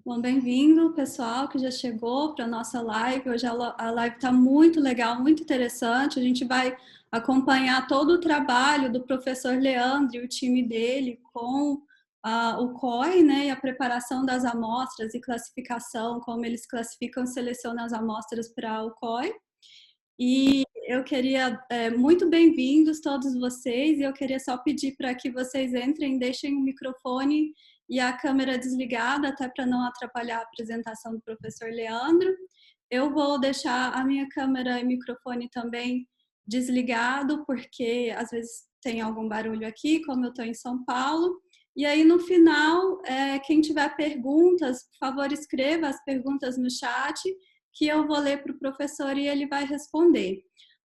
Bom, bem-vindo, pessoal, que já chegou para a nossa live. Hoje a live está muito legal, muito interessante. A gente vai acompanhar todo o trabalho do professor Leandro e o time dele com o COI, né, e a preparação das amostras e classificação, como eles classificam e selecionam as amostras para o COI. E eu queria, muito bem-vindos todos vocês, e eu queria só pedir para que vocês entrem, deixem o microfone e a câmera desligada, até para não atrapalhar a apresentação do professor Leandro. Eu vou deixar a minha câmera e microfone também desligado, porque às vezes tem algum barulho aqui, como eu estou em São Paulo. E aí, no final, quem tiver perguntas, por favor, escreva as perguntas no chat, que eu vou ler para o professor e ele vai responder.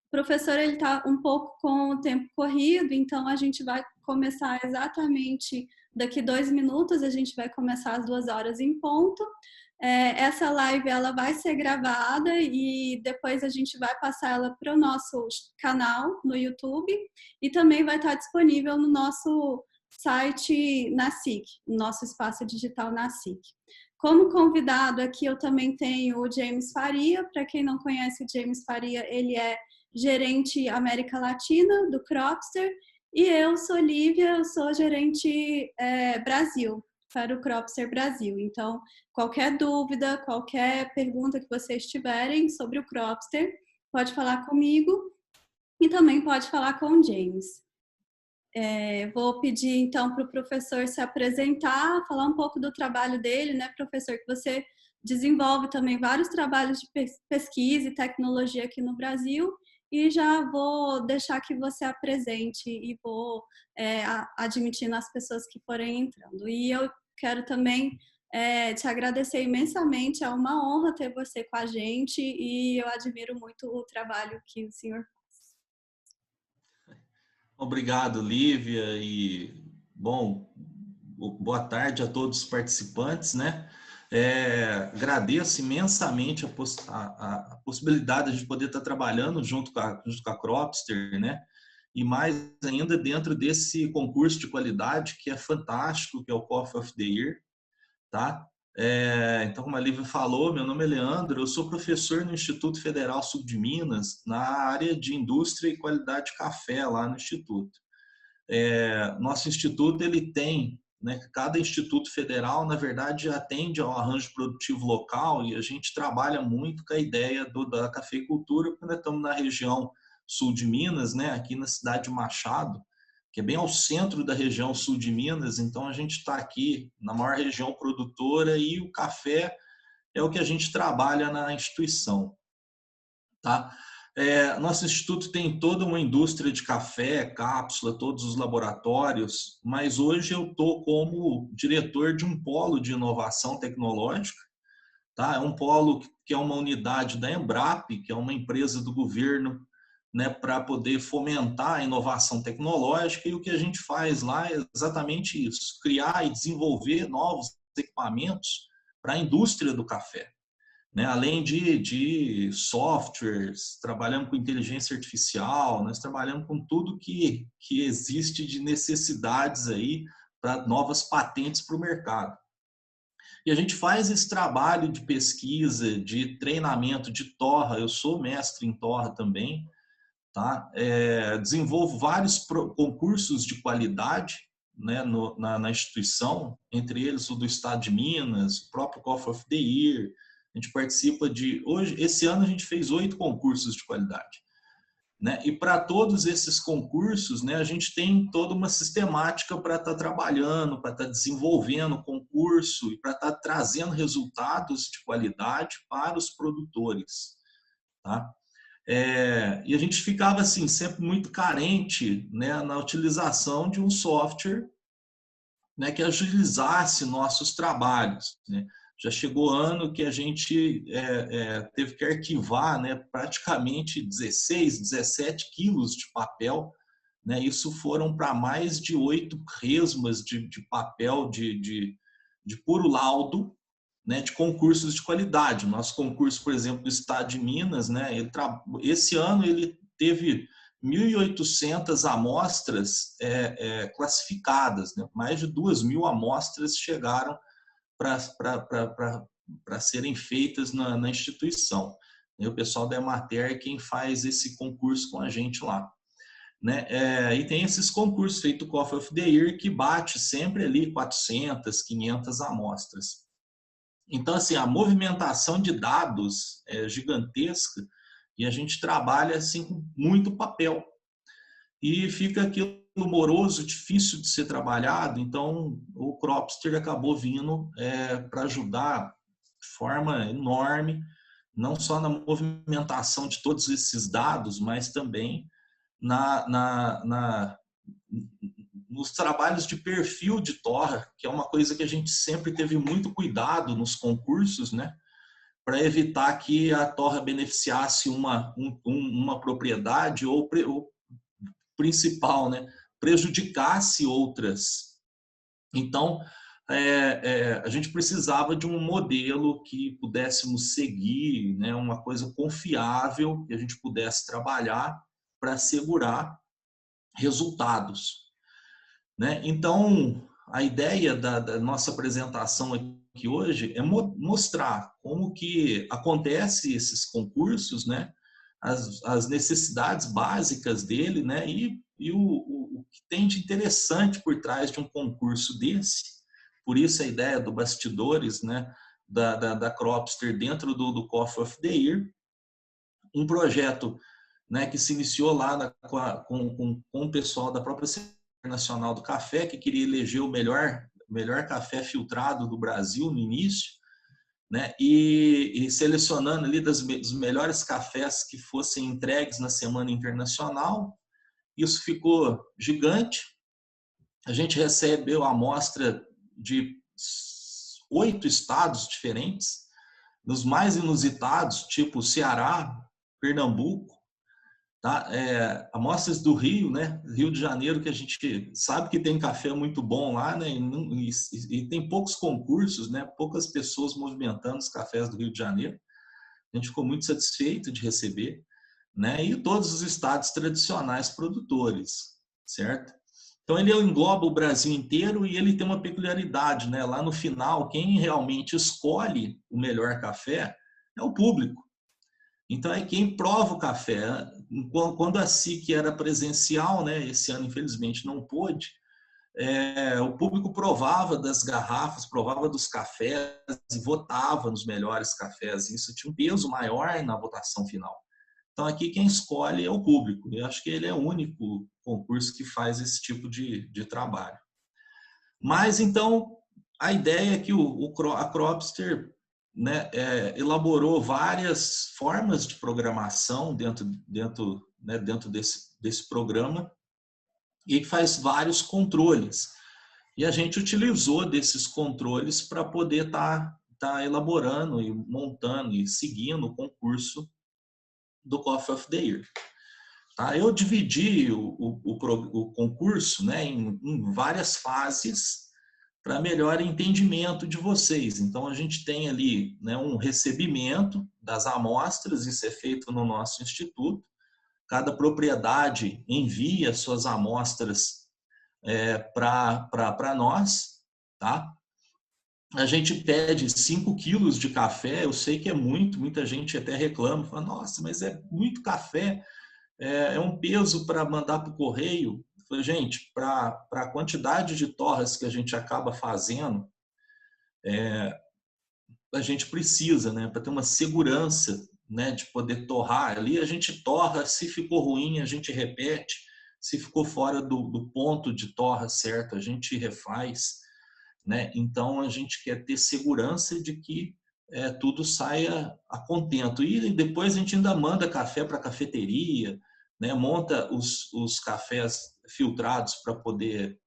O professor está um pouco com o tempo corrido, então a gente vai começar exatamente daqui 2 minutos, a gente vai começar às 2 horas em ponto. Essa live ela vai ser gravada e depois a gente vai passar ela para o nosso canal no YouTube e também vai estar disponível no nosso site na SIC, no nosso espaço digital na SIC. Como convidado aqui eu também tenho o James Faria. Para quem não conhece o James Faria, ele é gerente América Latina do Cropster, e eu sou Lívia, eu sou gerente Brasil, para o Cropster Brasil. Então, qualquer dúvida, qualquer pergunta que vocês tiverem sobre o Cropster, pode falar comigo e também pode falar com o James. Vou pedir então para o professor se apresentar, falar um pouco do trabalho dele, né, professor, que você desenvolve também vários trabalhos de pesquisa e tecnologia aqui no Brasil, e já vou deixar que você apresente e vou admitindo as pessoas que forem entrando. E eu quero também te agradecer imensamente, é uma honra ter você com a gente e eu admiro muito o trabalho que o senhor faz. Obrigado, Lívia, e bom, boa tarde a todos os participantes, né? Agradeço imensamente a possibilidade de poder estar trabalhando junto com a Cropster, né? E mais ainda dentro desse concurso de qualidade que é fantástico, que é o Coffee of the Year, tá? Então, como a Lívia falou, meu nome é Leandro, eu sou professor no Instituto Federal Sul de Minas, na área de indústria e qualidade de café lá no Instituto. Nosso instituto ele tem, né, cada instituto federal na verdade atende ao arranjo produtivo local e a gente trabalha muito com a ideia da cafeicultura, porque nós estamos na região sul de Minas, né, aqui na cidade de Machado, que é bem ao centro da região sul de Minas. Então a gente está aqui na maior região produtora e o café é o que a gente trabalha na instituição, tá? Nosso instituto tem toda uma indústria de café, cápsula, todos os laboratórios, mas hoje eu estou como diretor de um polo de inovação tecnológica, tá? É um polo que é uma unidade da Embrap, que é uma empresa do governo, né, para poder fomentar a inovação tecnológica, e o que a gente faz lá é exatamente isso, criar e desenvolver novos equipamentos para a indústria do café. Né? Além de softwares, trabalhamos com inteligência artificial, nós trabalhamos com tudo que existe de necessidades aí para novas patentes para o mercado. E a gente faz esse trabalho de pesquisa, de treinamento de torra. Eu sou mestre em torra também, tá? Desenvolvo vários concursos de qualidade, né, na instituição, entre eles o do Estado de Minas, o próprio Coffee of the Year. A gente participa esse ano a gente fez 8 concursos de qualidade, né? E para todos esses concursos, né, a gente tem toda uma sistemática para estar trabalhando, para estar desenvolvendo o concurso e para estar trazendo resultados de qualidade para os produtores, tá? E a gente ficava assim sempre muito carente, né, na utilização de um software, né, que agilizasse nossos trabalhos, né? Já chegou ano que a gente teve que arquivar, né, praticamente 16, 17 quilos de papel, né? Isso foram para mais de 8 resmas de papel de puro laudo, né, de concursos de qualidade. O nosso concurso, por exemplo, do Estado de Minas, né, esse ano ele teve 1.800 amostras classificadas, né? Mais de 2.000 amostras chegaram para serem feitas na instituição. E o pessoal da Emater é quem faz esse concurso com a gente lá. Né? E tem esses concursos feito Coffee of the Year que bate sempre ali 400, 500 amostras. Então, assim, a movimentação de dados é gigantesca e a gente trabalha assim com muito papel. E fica aquilo moroso, difícil de ser trabalhado, então o Cropster acabou vindo para ajudar de forma enorme, não só na movimentação de todos esses dados, mas também nos trabalhos de perfil de torra, que é uma coisa que a gente sempre teve muito cuidado nos concursos, né? Para evitar que a torra beneficiasse uma propriedade ou principal, né? Prejudicasse outras. Então, a gente precisava de um modelo que pudéssemos seguir, né? Uma coisa confiável, que a gente pudesse trabalhar para assegurar resultados. Né? Então, a ideia da nossa apresentação aqui hoje é mostrar como que acontece esses concursos, né? As necessidades básicas dele, né? E o que tem de interessante por trás de um concurso desse. Por isso a ideia do bastidores, né? da Cropster dentro do Coffee of the Year. Um projeto, né, que se iniciou lá com o pessoal da própria Nacional do Café, que queria eleger o melhor café filtrado do Brasil no início, né? E selecionando ali dos melhores cafés que fossem entregues na Semana Internacional. Isso ficou gigante. A gente recebeu a amostra de 8 estados diferentes, nos mais inusitados, tipo Ceará, Pernambuco, tá? Amostras do Rio, né? Rio de Janeiro, que a gente sabe que tem café muito bom lá, né? E tem poucos concursos, né? Poucas pessoas movimentando os cafés do Rio de Janeiro. A gente ficou muito satisfeito de receber, né? E todos os estados tradicionais produtores, certo? Então ele engloba o Brasil inteiro e ele tem uma peculiaridade, né? Lá no final, quem realmente escolhe o melhor café é o público. Então é quem prova o café. Quando a SIC era presencial, né, esse ano infelizmente não pôde, o público provava das garrafas, provava dos cafés e votava nos melhores cafés. Isso tinha um peso maior na votação final. Então aqui quem escolhe é o público. Eu acho que ele é o único concurso que faz esse tipo de trabalho. Mas então a ideia é que a Cropster, né, elaborou várias formas de programação dentro desse programa e faz vários controles. E a gente utilizou desses controles para poder estar elaborando e montando e seguindo o concurso do Coffee of the Year. Tá? Eu dividi o concurso, né, em várias fases para melhor entendimento de vocês. Então, a gente tem ali, né, um recebimento das amostras, isso é feito no nosso instituto. Cada propriedade envia suas amostras para nós. Tá? A gente pede 5 quilos de café, eu sei que é muita gente até reclama, fala, nossa, mas é muito café, é um peso para mandar para o correio. Gente, para a quantidade de torras que a gente acaba fazendo, a gente precisa, né, para ter uma segurança, né, de poder torrar. Ali a gente torra, se ficou ruim, a gente repete, se ficou fora do ponto de torra certo, a gente refaz. Né? Então a gente quer ter segurança de que tudo saia a contento. E depois a gente ainda manda café para a cafeteria, né? Monta os cafés filtrados para poder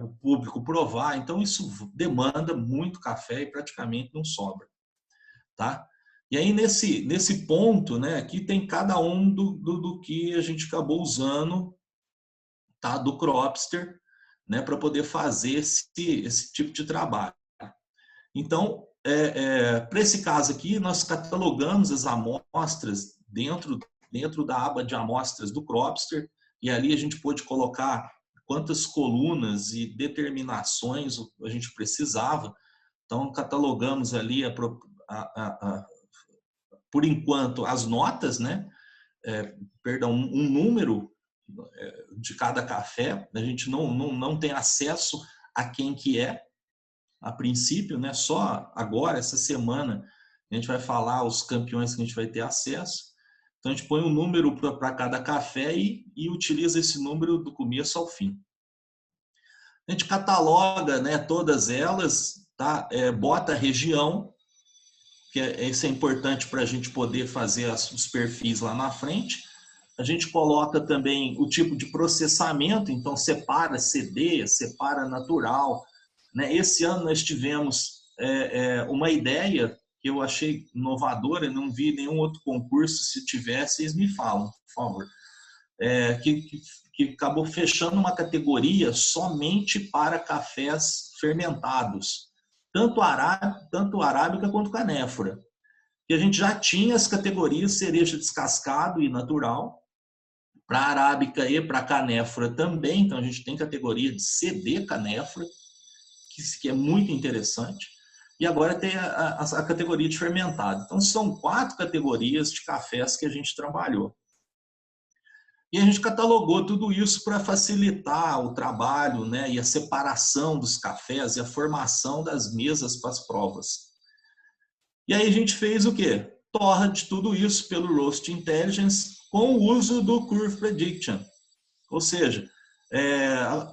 o público provar. Então isso demanda muito café e praticamente não sobra. Tá? E aí nesse ponto, né, aqui tem cada um do que a gente acabou usando, tá? Do Cropster, né, para poder fazer esse tipo de trabalho. Então, para esse caso aqui, nós catalogamos as amostras dentro da aba de amostras do Cropster, e ali a gente pôde colocar quantas colunas e determinações a gente precisava. Então, catalogamos ali, por enquanto, as notas, né? Perdão, um número de cada café. A gente não tem acesso a quem que é, a princípio, né? Só agora, essa semana, a gente vai falar os campeões que a gente vai ter acesso. Então, a gente põe um número para cada café e utiliza esse número do começo ao fim. A gente cataloga, né, todas elas, tá? Bota a região, que isso é importante para a gente poder fazer os perfis lá na frente. A gente coloca também o tipo de processamento, então separa CD, separa natural. Né? Esse ano nós tivemos uma ideia que eu achei inovadora, não vi nenhum outro concurso, se tivesse, vocês me falam, por favor. Que acabou fechando uma categoria somente para cafés fermentados, tanto arábica quanto canéfora. E a gente já tinha as categorias cereja descascado e natural, para arábica e para canéfora também, então a gente tem categoria de CD canéfora, que é muito interessante, e agora tem a categoria de fermentado. Então são 4 categorias de cafés que a gente trabalhou. E a gente catalogou tudo isso para facilitar o trabalho, né, e a separação dos cafés e a formação das mesas para as provas. E aí a gente fez o quê? Torra de tudo isso pelo Roast Intelligence com o uso do Curve Prediction. Ou seja,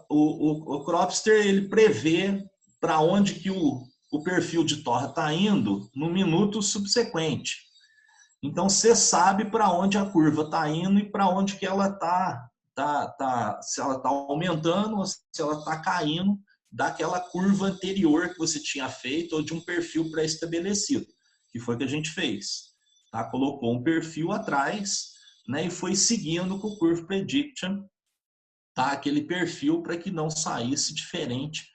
o Cropster ele prevê para onde que o perfil de torra está indo no minuto subsequente. Então, você sabe para onde a curva está indo e para onde que ela se ela está aumentando ou se ela está caindo daquela curva anterior que você tinha feito ou de um perfil pré-estabelecido, que foi o que a gente fez. Tá? Colocou um perfil atrás, né, e foi seguindo com o Curve Prediction, tá? Aquele perfil para que não saísse diferente,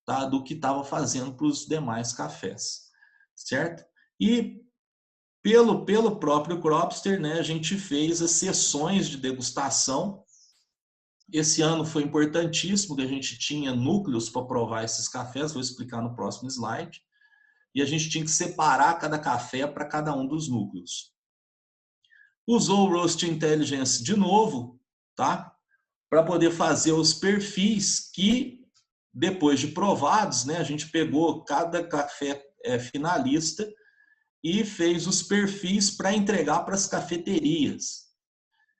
tá, do que estava fazendo para os demais cafés. Certo? E pelo próprio Cropster, né, a gente fez as sessões de degustação. Esse ano foi importantíssimo, que a gente tinha núcleos para provar esses cafés, vou explicar no próximo slide. E a gente tinha que separar cada café para cada um dos núcleos. Usou o Roast Intelligence de novo, tá? Para poder fazer os perfis que, depois de provados, né, a gente pegou cada café finalista e fez os perfis para entregar para as cafeterias.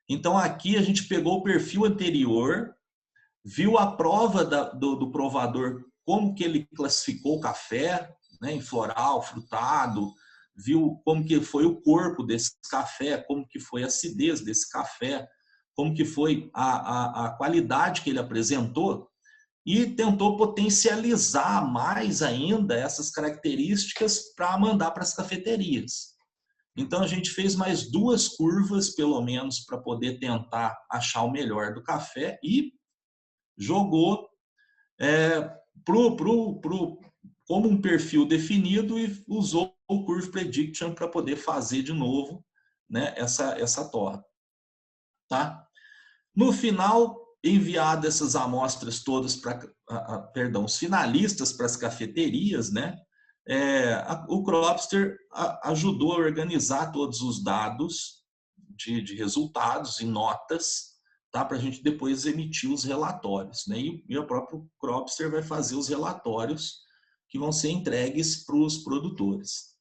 Então, aqui a gente pegou o perfil anterior, viu a prova do provador, como que ele classificou o café, né, em floral, frutado, viu como que foi o corpo desse café, como que foi a acidez desse café, como que foi a qualidade que ele apresentou, e tentou potencializar mais ainda essas características para mandar para as cafeterias. Então, a gente fez mais 2 curvas, pelo menos, para poder tentar achar o melhor do café e jogou como um perfil definido e usou o Curve Prediction para poder fazer de novo, né, essa torra. Tá? No final, enviado essas amostras todas os finalistas para as cafeterias, né? O Cropster ajudou a organizar todos os dados de resultados e notas, tá? Para a gente depois emitir os relatórios, né? E o próprio Cropster vai fazer os relatórios que vão ser entregues para os produtores.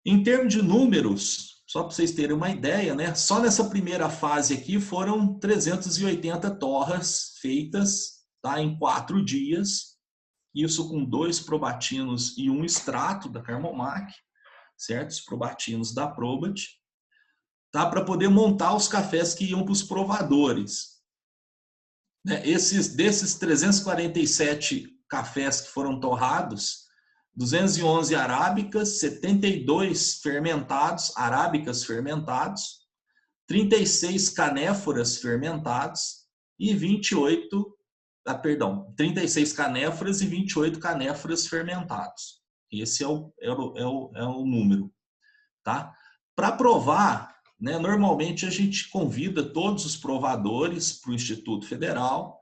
Em termos de números, só para vocês terem uma ideia, né? Só nessa primeira fase aqui foram 380 torras feitas, tá? Em 4 dias. Isso com 2 probatinos e 1 extrato da Carmomac, certo? Os probatinos da Probat, tá? Para poder montar os cafés que iam para os provadores. Né? Desses 347 cafés que foram torrados, 211 arábicas, 72 fermentados, arábicas fermentados, 36 canéforas fermentados e 36 canéforas e 28 canéforas fermentados. Esse é o número. Tá? Para provar né? Normalmente a gente convida todos os provadores para o Instituto Federal,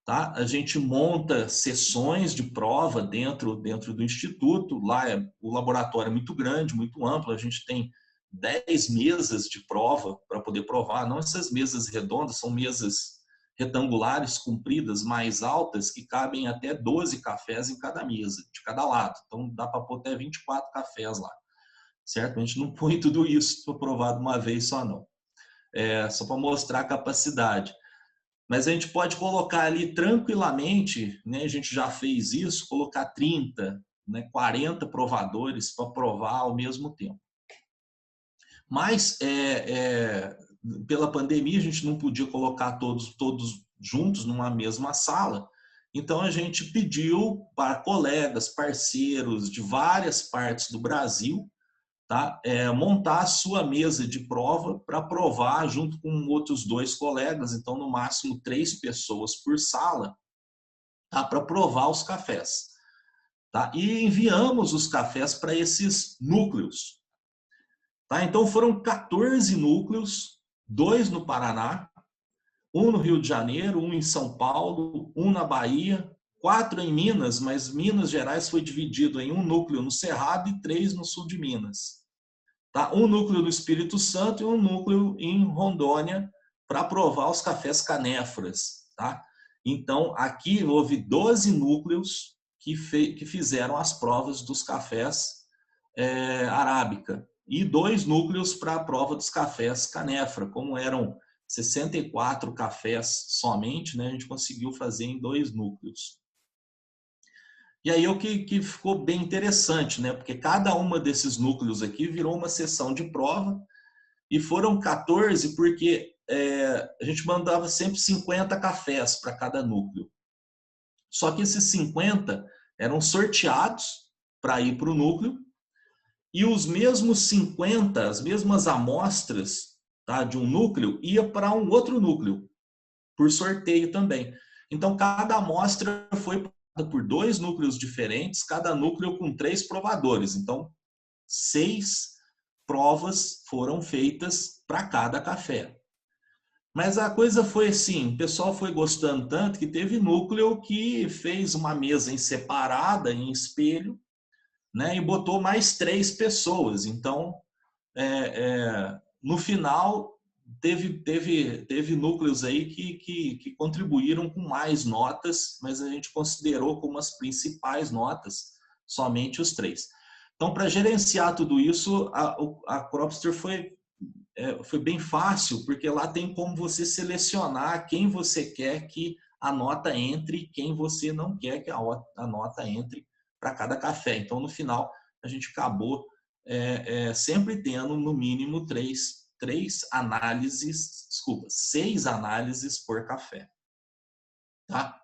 tá? A gente monta sessões de prova dentro do Instituto. Lá o laboratório é muito grande, muito amplo, a gente tem 10 mesas de prova para poder provar, não essas mesas redondas, são mesas retangulares, compridas, mais altas, que cabem até 12 cafés em cada mesa, de cada lado. Então dá para pôr até 24 cafés lá, certo? A gente não põe tudo isso para provar de uma vez só, não. É só para mostrar a capacidade. Mas a gente pode colocar ali tranquilamente, né? A gente já fez isso, colocar 30, né, 40 provadores para provar ao mesmo tempo. Mas pela pandemia a gente não podia colocar todos juntos numa mesma sala, então a gente pediu para colegas, parceiros de várias partes do Brasil, tá? Montar a sua mesa de prova para provar junto com outros 2 colegas, então no máximo 3 pessoas por sala, tá? Para provar os cafés. Tá? E enviamos os cafés para esses núcleos. Tá? Então foram 14 núcleos, 2 no Paraná, 1 no Rio de Janeiro, 1 em São Paulo, 1 na Bahia, 4 em Minas, mas Minas Gerais foi dividido em 1 núcleo no Cerrado e 3 no sul de Minas. Tá? 1 núcleo no Espírito Santo e 1 núcleo em Rondônia para provar os cafés canéforas. Tá? Então, aqui houve 12 núcleos que fizeram as provas dos cafés arábica e 2 núcleos para a prova dos cafés canéfora. Como eram 64 cafés somente, né, a gente conseguiu fazer em 2 núcleos. E aí o que ficou bem interessante, né? Porque cada uma desses núcleos aqui virou uma sessão de prova e foram 14 porque a gente mandava sempre 50 cafés para cada núcleo. Só que esses 50 eram sorteados para ir para o núcleo e os mesmos 50, as mesmas amostras, tá, de um núcleo ia para um outro núcleo, por sorteio também. Então cada amostra foi por 2 núcleos diferentes, cada núcleo com 3 provadores. Então, 6 provas foram feitas para cada café. Mas a coisa foi assim, o pessoal foi gostando tanto que teve núcleo que fez uma mesa em separada, em espelho, né, e botou mais 3 pessoas. Então, no final, teve núcleos aí que contribuíram com mais notas, mas a gente considerou como as principais notas somente os 3. Então, para gerenciar tudo isso, a Cropster foi bem fácil, porque lá tem como você selecionar quem você quer que a nota entre e quem você não quer que a nota entre para cada café. Então, no final, a gente acabou sempre tendo, no mínimo, 6 análises por café. Tá?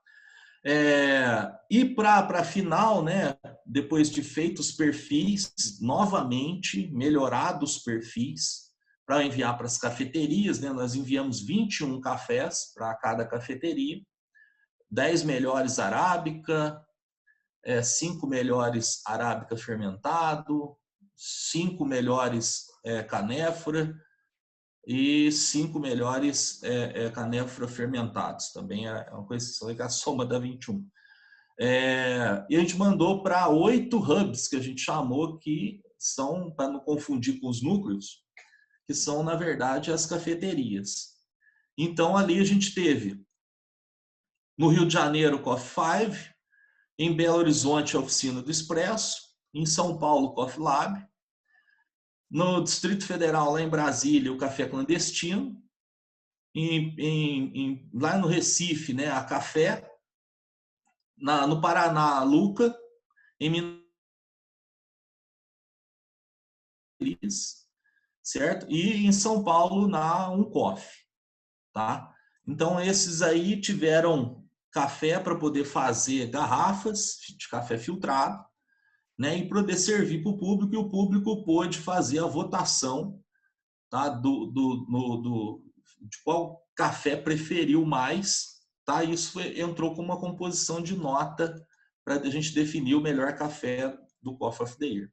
E para a final, né, depois de feitos os perfis, novamente melhorados os perfis, para enviar para as cafeterias, né, nós enviamos 21 cafés para cada cafeteria, 10 melhores arábica, 5 melhores arábica fermentado, 5 melhores canéfora e 5 melhores canéfora fermentados. Também é uma coisa que a soma dá 21. E a gente mandou para 8 hubs, que a gente chamou, que são, para não confundir com os núcleos, que são, na verdade, as cafeterias. Então, ali a gente teve, no Rio de Janeiro, Coffee 5, em Belo Horizonte, a Oficina do Expresso, em São Paulo, Coffee Lab, no Distrito Federal, lá em Brasília, o Café Clandestino, lá no Recife, né, a Café, no Paraná, a Luca, em Minas Gerais, certo? E em São Paulo, na Uncoff, tá? Então, esses aí tiveram café para poder fazer garrafas de café filtrado, né, e poder servir para o público, e o público pôde fazer a votação, tá, de qual café preferiu mais, tá? Isso entrou como uma composição de nota para a gente definir o melhor café do Coffee of the Year.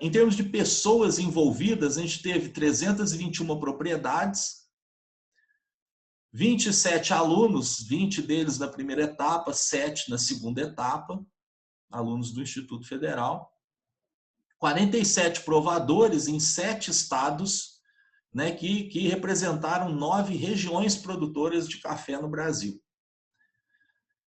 Em termos de pessoas envolvidas, a gente teve 321 propriedades, 27 alunos, 20 deles na primeira etapa, 7 na segunda etapa, alunos do Instituto Federal, 47 provadores em 7 estados, né, que representaram 9 regiões produtoras de café no Brasil.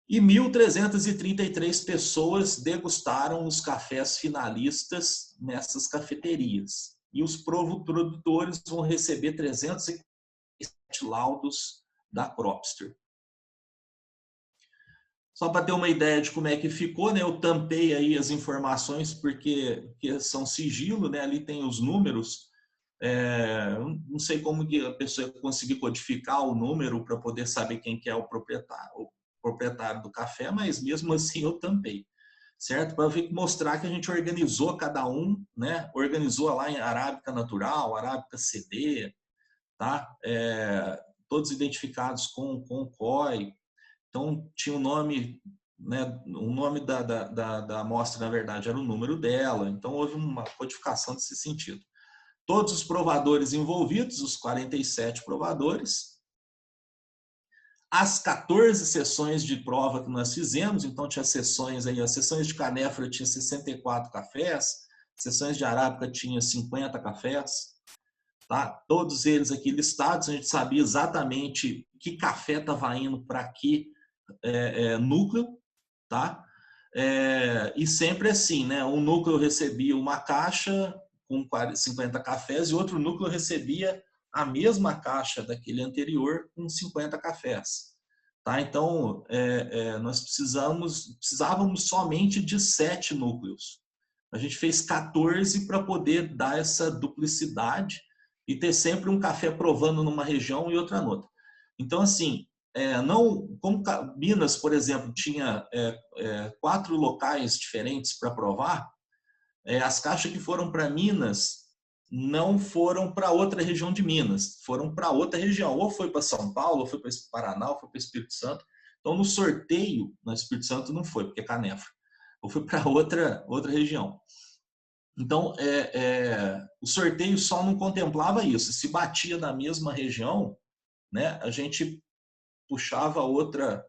E 1.333 pessoas degustaram os cafés finalistas nessas cafeterias. E os produtores vão receber 307 laudos da Cropster. Só para ter uma ideia de como é que ficou, né? Eu tampei aí as informações porque são sigilo, né? Ali tem os números. Não sei como que a pessoa conseguir codificar o número para poder saber quem que é o proprietário do café, mas mesmo assim eu tampei, certo? Para mostrar que a gente organizou cada um, né? Organizou lá em Arábica Natural, Arábica CD, tá? Todos identificados com COI. Então, tinha o nome, né? O nome da amostra, na verdade, era o número dela. Então, houve uma codificação nesse sentido. Todos os provadores envolvidos, os 47 provadores, as 14 sessões de prova que nós fizemos, então tinha sessões aí, as sessões de canéfora tinha 64 cafés, sessões de arábica tinha 50 cafés, tá? Todos eles aqui listados, a gente sabia exatamente que café estava indo para que núcleo, tá? E sempre assim, né? Um núcleo recebia uma caixa com 50 cafés e outro núcleo recebia a mesma caixa daquele anterior com 50 cafés. Tá? Então, nós precisávamos somente de 7 núcleos. A gente fez 14 para poder dar essa duplicidade e ter sempre um café provando numa região e outra noutra. Então, assim, não, como Minas, por exemplo, tinha 4 locais diferentes para provar, as caixas que foram para Minas não foram para outra região de Minas, foram para outra região. Ou foi para São Paulo, ou foi para Paraná, ou foi para Espírito Santo. Então, no sorteio, no Espírito Santo não foi, porque é canéfora. Ou foi para outra região. Então, o sorteio só não contemplava isso. Se batia na mesma região, né, a gente puxava outro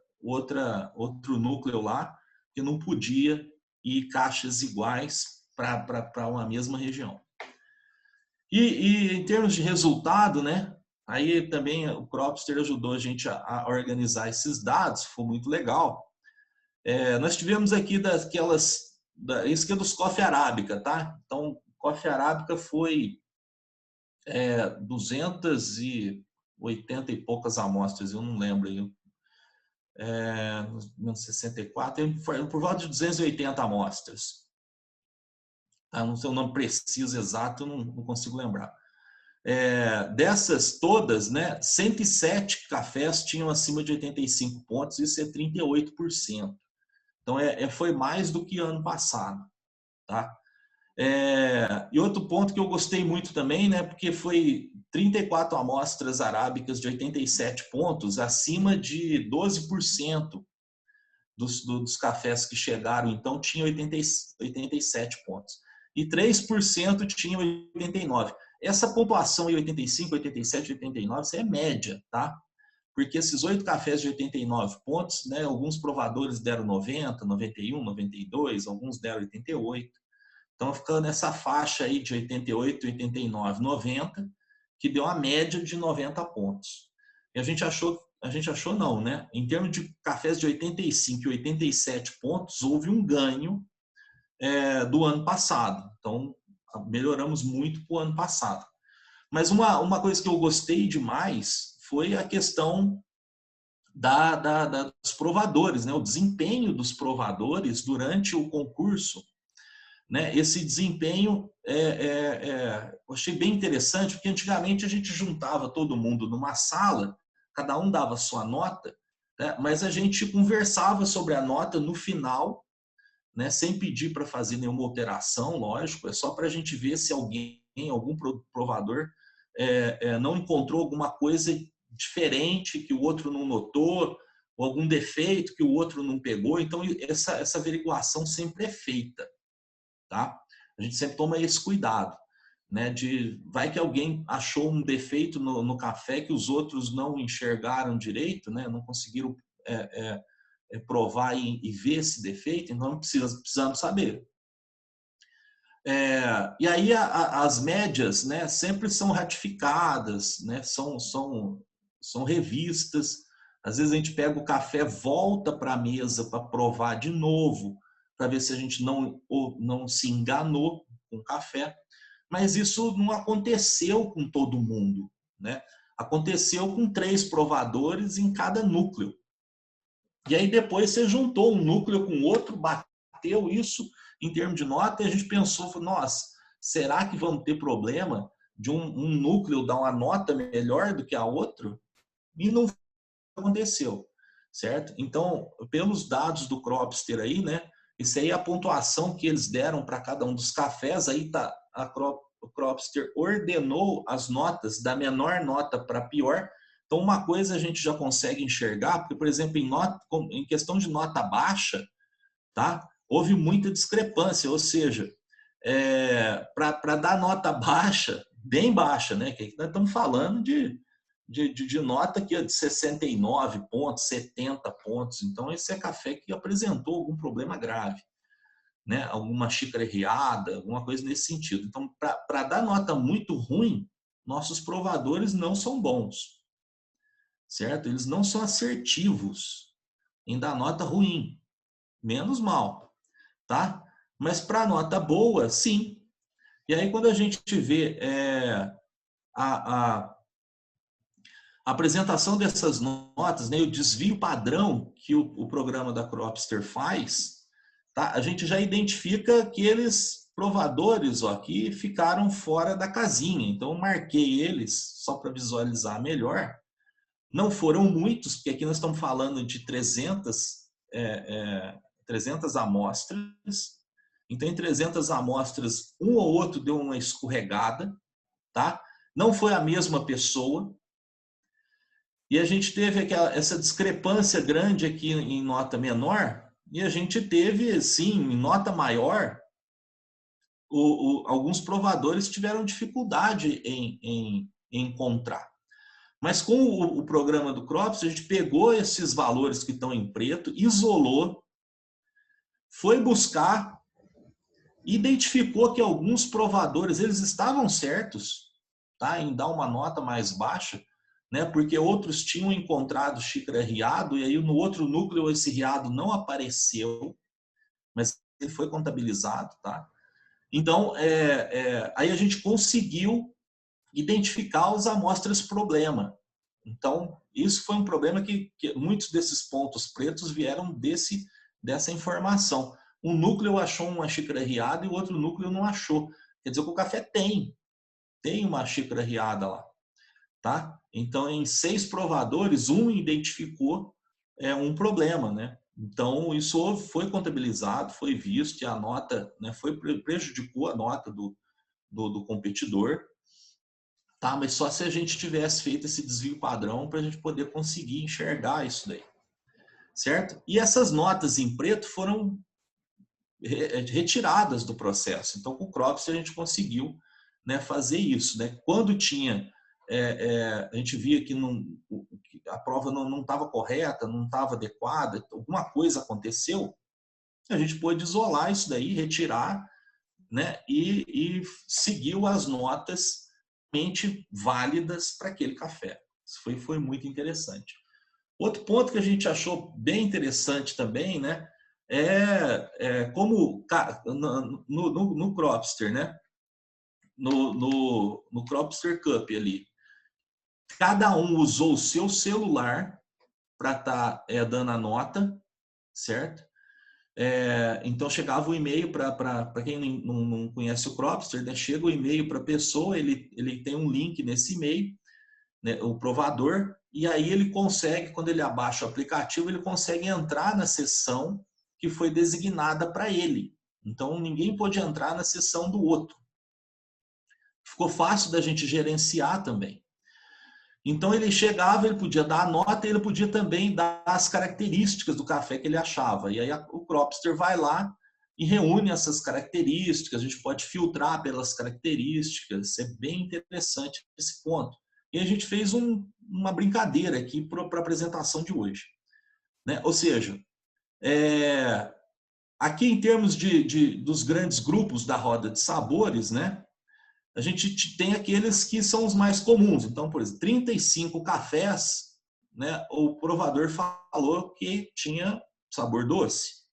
núcleo lá, que não podia ir caixas iguais para uma mesma região. E em termos de resultado, né? Aí também o Cropster ajudou a gente a organizar esses dados, foi muito legal. Nós tivemos aqui isso aqui é dos Coffee Arábica, tá? Então, Coffee Arábica foi 280 e poucas amostras, eu não lembro aí. 64, foi por volta de 280 amostras. Não sei o nome preciso, exato, não consigo lembrar. Dessas todas, né, 107 cafés tinham acima de 85 pontos, isso é 38%. Então, foi mais do que ano passado. Tá? E outro ponto que eu gostei muito também, né, porque foi 34 amostras arábicas de 87 pontos, acima de 12% dos cafés que chegaram, então, tinha 87 pontos. E 3% tinham 89. Essa pontuação em 85, 87, 89, isso é média, tá? Porque esses 8 cafés de 89 pontos, né, alguns provadores deram 90, 91, 92, alguns deram 88. Então, ficando nessa faixa aí de 88, 89, 90, que deu uma média de 90 pontos. E a gente achou não, né? Em termos de cafés de 85 e 87 pontos, houve um ganho do ano passado. Então, melhoramos muito para o ano passado. Mas uma coisa que eu gostei demais foi a questão dos provadores, né? O desempenho dos provadores durante o concurso. Né? Esse desempenho eu achei bem interessante, porque antigamente a gente juntava todo mundo numa sala, cada um dava sua nota, né? Mas a gente conversava sobre a nota no final, né? Sem pedir para fazer nenhuma alteração, lógico, é só para a gente ver se algum provador não encontrou alguma coisa diferente que o outro não notou, ou algum defeito que o outro não pegou. Então, essa averiguação sempre é feita. Tá? A gente sempre toma esse cuidado, né? Vai que alguém achou um defeito no café que os outros não enxergaram direito, né? Não conseguiram provar e ver esse defeito, então precisamos saber. E aí as médias, né, sempre são ratificadas, né, são revistas. Às vezes a gente pega o café, volta para a mesa para provar de novo, para ver se a gente não se enganou com o café. Mas isso não aconteceu com todo mundo, né? Aconteceu com 3 provadores em cada núcleo. E aí depois você juntou um núcleo com outro, bateu isso em termos de nota e a gente pensou, nossa, será que vamos ter problema de um núcleo dar uma nota melhor do que a outra? E não aconteceu, certo? Então, pelos dados do Cropster aí, né? Isso aí é a pontuação que eles deram para cada um dos cafés, aí tá, o Cropster ordenou as notas da menor nota para pior. Então, uma coisa a gente já consegue enxergar, porque, por exemplo, em questão de nota baixa, tá? Houve muita discrepância, ou seja, para dar nota baixa, bem baixa, né? Que nós estamos falando de nota que é de 69 pontos, 70 pontos. Então, esse é café que apresentou algum problema grave, né? Alguma xícara errada, alguma coisa nesse sentido. Então, para dar nota muito ruim, nossos provadores não são bons, certo? Eles não são assertivos em dar nota ruim, menos mal, tá? Mas para nota boa, sim. E aí, quando a gente vê a apresentação dessas notas, né, o desvio padrão que o programa da Cropster faz, tá? A gente já identifica aqueles provadores que ficaram fora da casinha. Então, eu marquei eles só para visualizar melhor. Não foram muitos, porque aqui nós estamos falando de 300 amostras. Então, em 300 amostras, um ou outro deu uma escorregada, tá? Não foi a mesma pessoa. E a gente teve essa discrepância grande aqui em nota menor, e a gente teve, sim, em nota maior, alguns provadores tiveram dificuldade em encontrar. Mas com o programa do Cropster, a gente pegou esses valores que estão em preto, isolou, foi buscar, identificou que alguns provadores eles estavam certos, tá, em dar uma nota mais baixa, né, porque outros tinham encontrado xícara riado e aí no outro núcleo esse riado não apareceu, mas ele foi contabilizado, tá? Então, aí a gente conseguiu identificar as amostras problema. Então, isso foi um problema que muitos desses pontos pretos vieram dessa informação. Um núcleo achou uma xícara riada e o outro núcleo não achou. Quer dizer que o café tem uma xícara riada lá, tá? Então, em 6 provadores, um identificou um problema, né? Então, isso foi contabilizado, foi visto e a nota, né, prejudicou a nota do competidor. Tá, mas só se a gente tivesse feito esse desvio padrão para a gente poder conseguir enxergar isso daí, certo? E essas notas em preto foram retiradas do processo. Então, com o Cropster a gente conseguiu, né, fazer isso, né? Quando tinha, a gente via que a prova não estava correta, não estava adequada, alguma coisa aconteceu, a gente pôde isolar isso daí, retirar, né? E seguiu as notas válidas para aquele café. Isso foi muito interessante. Outro ponto que a gente achou bem interessante também, né, como no Cropster, né, no Cropster Cup ali, cada um usou o seu celular para estar dando a nota, certo? Então chegava o e-mail para quem não conhece o Cropster, né? Chega o e-mail para a pessoa, ele tem um link nesse e-mail, né, o provador, e aí ele consegue, quando ele abaixa o aplicativo, ele consegue entrar na sessão que foi designada para ele. Então ninguém pôde entrar na sessão do outro. Ficou fácil da gente gerenciar também. Então ele chegava, ele podia dar a nota e ele podia também dar as características do café que ele achava. E aí o Cropster vai lá e reúne essas características, a gente pode filtrar pelas características, é bem interessante esse ponto. E a gente fez uma brincadeira aqui para a apresentação de hoje, né? Ou seja, aqui em termos dos grandes grupos da roda de sabores, né? A gente tem aqueles que são os mais comuns. Então, por exemplo, 35 cafés, né? O provador falou que tinha sabor doce.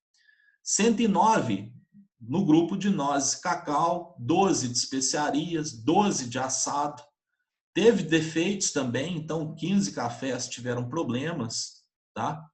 109 no grupo de nozes e cacau, 12 de especiarias, 12 de assado. Teve defeitos também, então 15 cafés tiveram problemas, tá?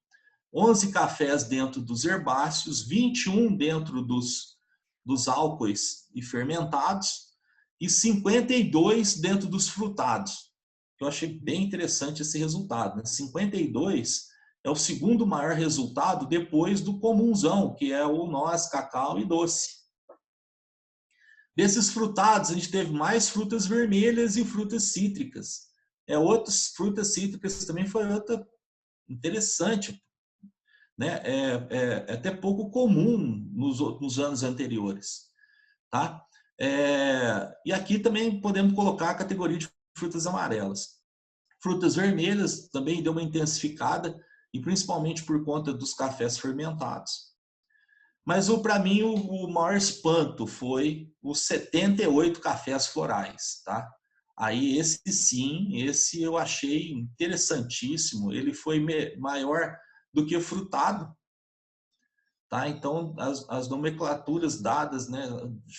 11 cafés dentro dos herbáceos, 21 dentro dos álcoois e fermentados e 52 dentro dos frutados. Eu achei bem interessante esse resultado, né? 52 é o segundo maior resultado depois do comunzão, que é o noz, cacau e doce. Desses frutados, a gente teve mais frutas vermelhas e frutas cítricas. Outras frutas cítricas também foi outra interessante, né? É até pouco comum nos anos anteriores, tá? E aqui também podemos colocar a categoria de frutas amarelas. Frutas vermelhas também deu uma intensificada, e principalmente por conta dos cafés fermentados. Mas para mim o maior espanto foi os 78 cafés florais, tá? Aí esse eu achei interessantíssimo, ele foi maior do que o frutado, tá? Então as nomenclaturas dadas, né,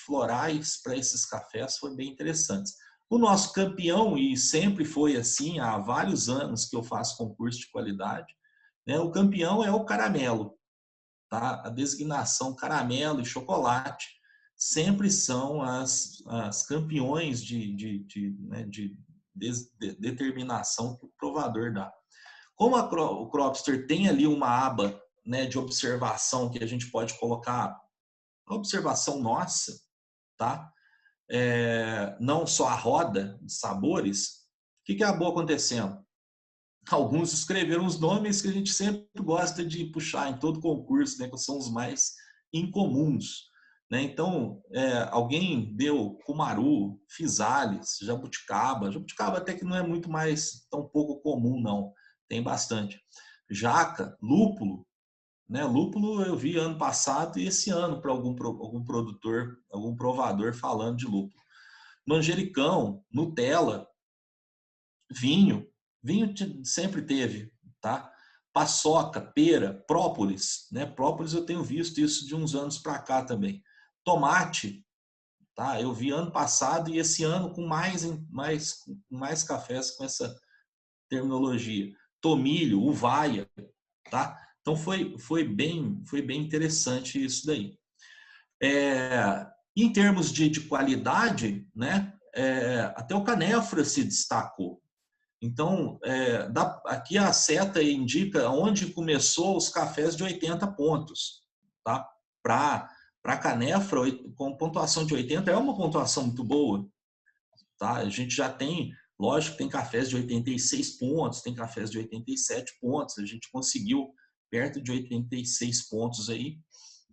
florais para esses cafés foram bem interessantes. O nosso campeão, e sempre foi assim há vários anos que eu faço concurso de qualidade, né, o campeão é o caramelo. Tá? A designação caramelo e chocolate sempre são as campeões de determinação que o provador dá. Como o Cropster tem ali uma aba, né, de observação que a gente pode colocar a observação nossa, tá? Não só a roda de sabores, o que acabou acontecendo? Alguns escreveram os nomes que a gente sempre gosta de puxar em todo concurso, né, que são os mais incomuns, né? Então, alguém deu cumaru, fisales, jabuticaba até que não é muito mais tão pouco comum, não, tem bastante. Jaca, lúpulo, né? Lúpulo eu vi ano passado e esse ano para algum produtor, algum provador falando de lúpulo. Manjericão, Nutella, vinho sempre teve, tá? Paçoca, pera, própolis, né? Própolis eu tenho visto isso de uns anos para cá também. Tomate, tá? Eu vi ano passado e esse ano com mais cafés com essa terminologia. Tomilho, uvaia, tá? Então foi bem interessante isso daí. Em termos de qualidade, né? Até o Canefra se destacou. Então, aqui a seta indica onde começou os cafés de 80 pontos. Tá? Para a Canefra, com pontuação de 80, é uma pontuação muito boa. Tá? A gente já tem, lógico, tem cafés de 86 pontos, tem cafés de 87 pontos. A gente conseguiu perto de 86 pontos aí.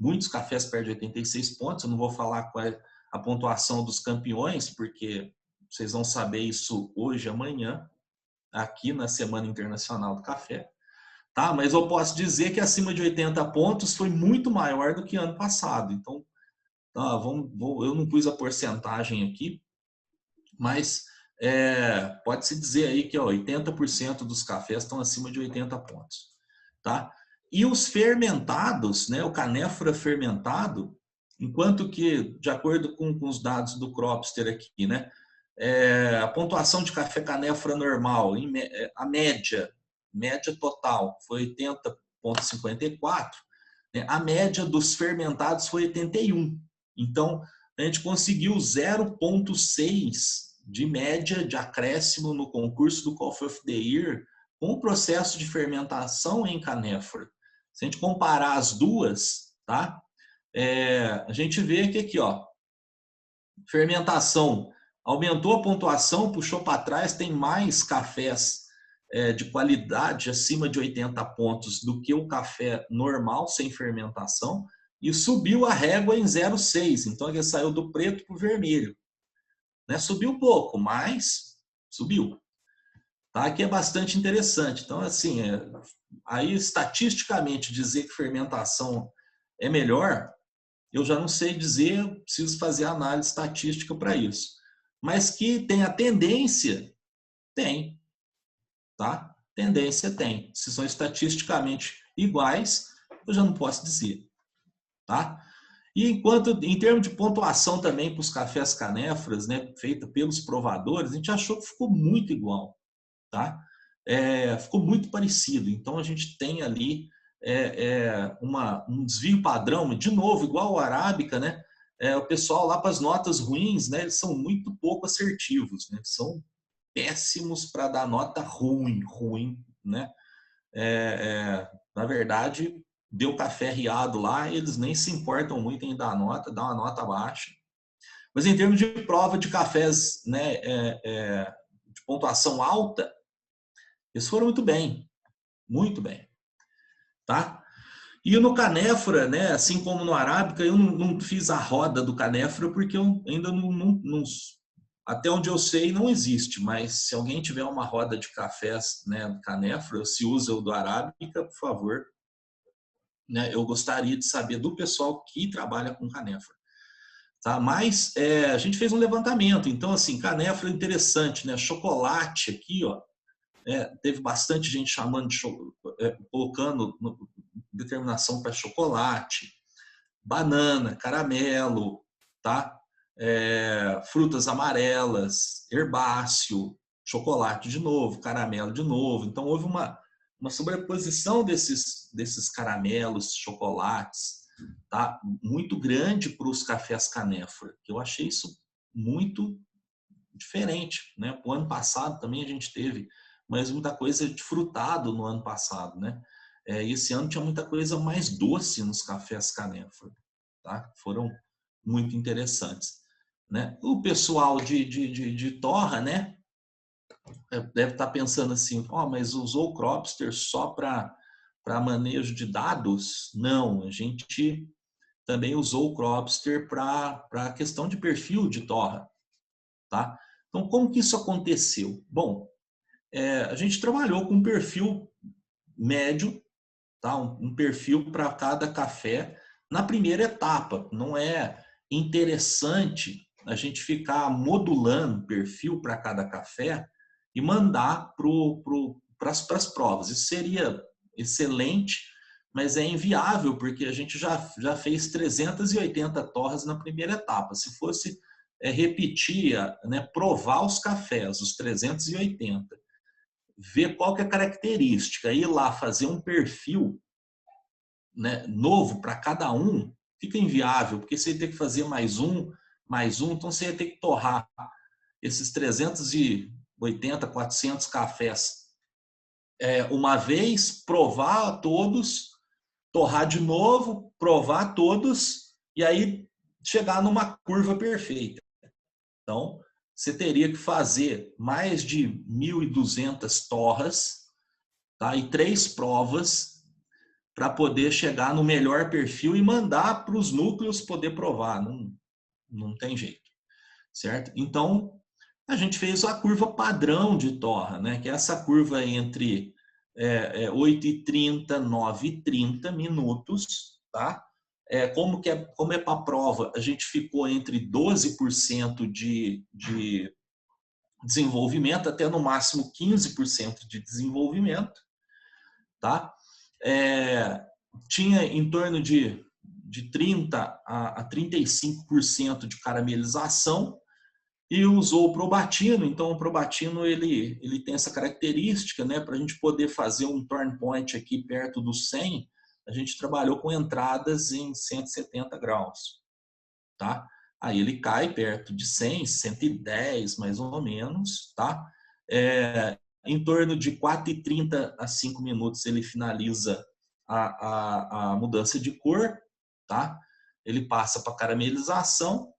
Muitos cafés perto de 86 pontos. Eu não vou falar qual é a pontuação dos campeões, porque vocês vão saber isso hoje e amanhã, aqui na Semana Internacional do Café, tá? Mas eu posso dizer que acima de 80 pontos foi muito maior do que ano passado. Então, tá, eu não pus a porcentagem aqui, mas pode-se dizer aí que 80% dos cafés estão acima de 80 pontos, tá? E os fermentados, né, o Canefra fermentado, enquanto que, de acordo com os dados do Cropster aqui, né, a pontuação de café Canefra normal, a média total foi 80,54, né? A média dos fermentados foi 81. Então, a gente conseguiu 0,6 de média de acréscimo no concurso do Coffee of the Year com o processo de fermentação em Canefra. Se a gente comparar as duas, tá? A gente vê que aqui, fermentação aumentou a pontuação, puxou para trás, tem mais cafés de qualidade acima de 80 pontos do que o café normal, sem fermentação. e subiu a régua em 0,6. Então, ele saiu do preto para o vermelho. Né? Subiu pouco, mas subiu. Tá? Que é bastante interessante. Então, assim, aí estatisticamente dizer que fermentação é melhor, eu já não sei dizer, eu preciso fazer análise estatística para isso. Mas que tem a tendência, tem. Tá? Tendência tem. Se são estatisticamente iguais, eu já não posso dizer. Tá? E em termos de pontuação também para os cafés canéfras, né, feita pelos provadores, a gente achou que ficou muito igual. Tá? Ficou muito parecido. Então, a gente tem ali um desvio padrão, de novo, igual o arábica, né? O pessoal lá para as notas ruins, né, eles são muito pouco assertivos, né? São péssimos para dar nota ruim, né? Na verdade, deu café riado lá, eles nem se importam muito em dar nota, dá uma nota baixa. Mas em termos de prova de cafés, né, de pontuação alta, eles foram muito bem, tá? E no canéfora, né, assim como no arábica, eu não fiz a roda do canéfora porque eu ainda não até onde eu sei não existe, mas se alguém tiver uma roda de cafés, né, canéfora, se usa o do arábica, por favor, né, eu gostaria de saber do pessoal que trabalha com canéfora. Tá? Mas a gente fez um levantamento, então assim, canéfora é interessante, né? Chocolate aqui, ó, teve bastante gente chamando de colocando determinação para chocolate, banana, caramelo, tá? Frutas amarelas, herbáceo, chocolate de novo, caramelo de novo. Então houve uma sobreposição desses caramelos, chocolates, tá? Muito grande para os cafés canéfora, que eu achei isso muito diferente, né? O ano passado também a gente teve, mas muita coisa de frutado no ano passado, né? Esse ano tinha muita coisa mais doce nos cafés canéfora, tá? Foram muito interessantes, né? O pessoal de torra, né? Deve estar pensando assim, mas usou o Cropster só para manejo de dados? Não, a gente também usou o Cropster para a questão de perfil de torra, tá? Então, como que isso aconteceu? Bom, a gente trabalhou com um perfil médio, tá? Um perfil para cada café na primeira etapa. Não é interessante a gente ficar modulando perfil para cada café e mandar para as provas. Isso seria excelente, mas é inviável, porque a gente já fez 380 torras na primeira etapa. Se fosse repetir, né, provar os cafés, os 380, ver qual que é a característica, ir lá fazer um perfil, né, novo para cada um, fica inviável, porque você ia ter que fazer mais um, então você ia ter que torrar esses 380, 400 cafés uma vez, provar todos, torrar de novo, provar todos, e aí chegar numa curva perfeita. Então, você teria que fazer mais de 1.200 torras, tá? E 3 provas para poder chegar no melhor perfil e mandar para os núcleos poder provar. Não tem jeito, certo? Então, a gente fez a curva padrão de torra, né? Que é essa curva entre 8h30, 9h30 minutos, tá? Como é para a prova, a gente ficou entre 12% de desenvolvimento até no máximo 15% de desenvolvimento, tá? Tinha em torno de 30% a 35% de caramelização e usou o probatino. Então, o probatino ele tem essa característica, né? Para a gente poder fazer um turn point aqui perto do 100, a gente trabalhou com entradas em 170 graus, tá? Aí ele cai perto de 100, 110 mais ou menos, tá? Em torno de 4h30 a 5 minutos ele finaliza a mudança de cor, tá? Ele passa para caramelização,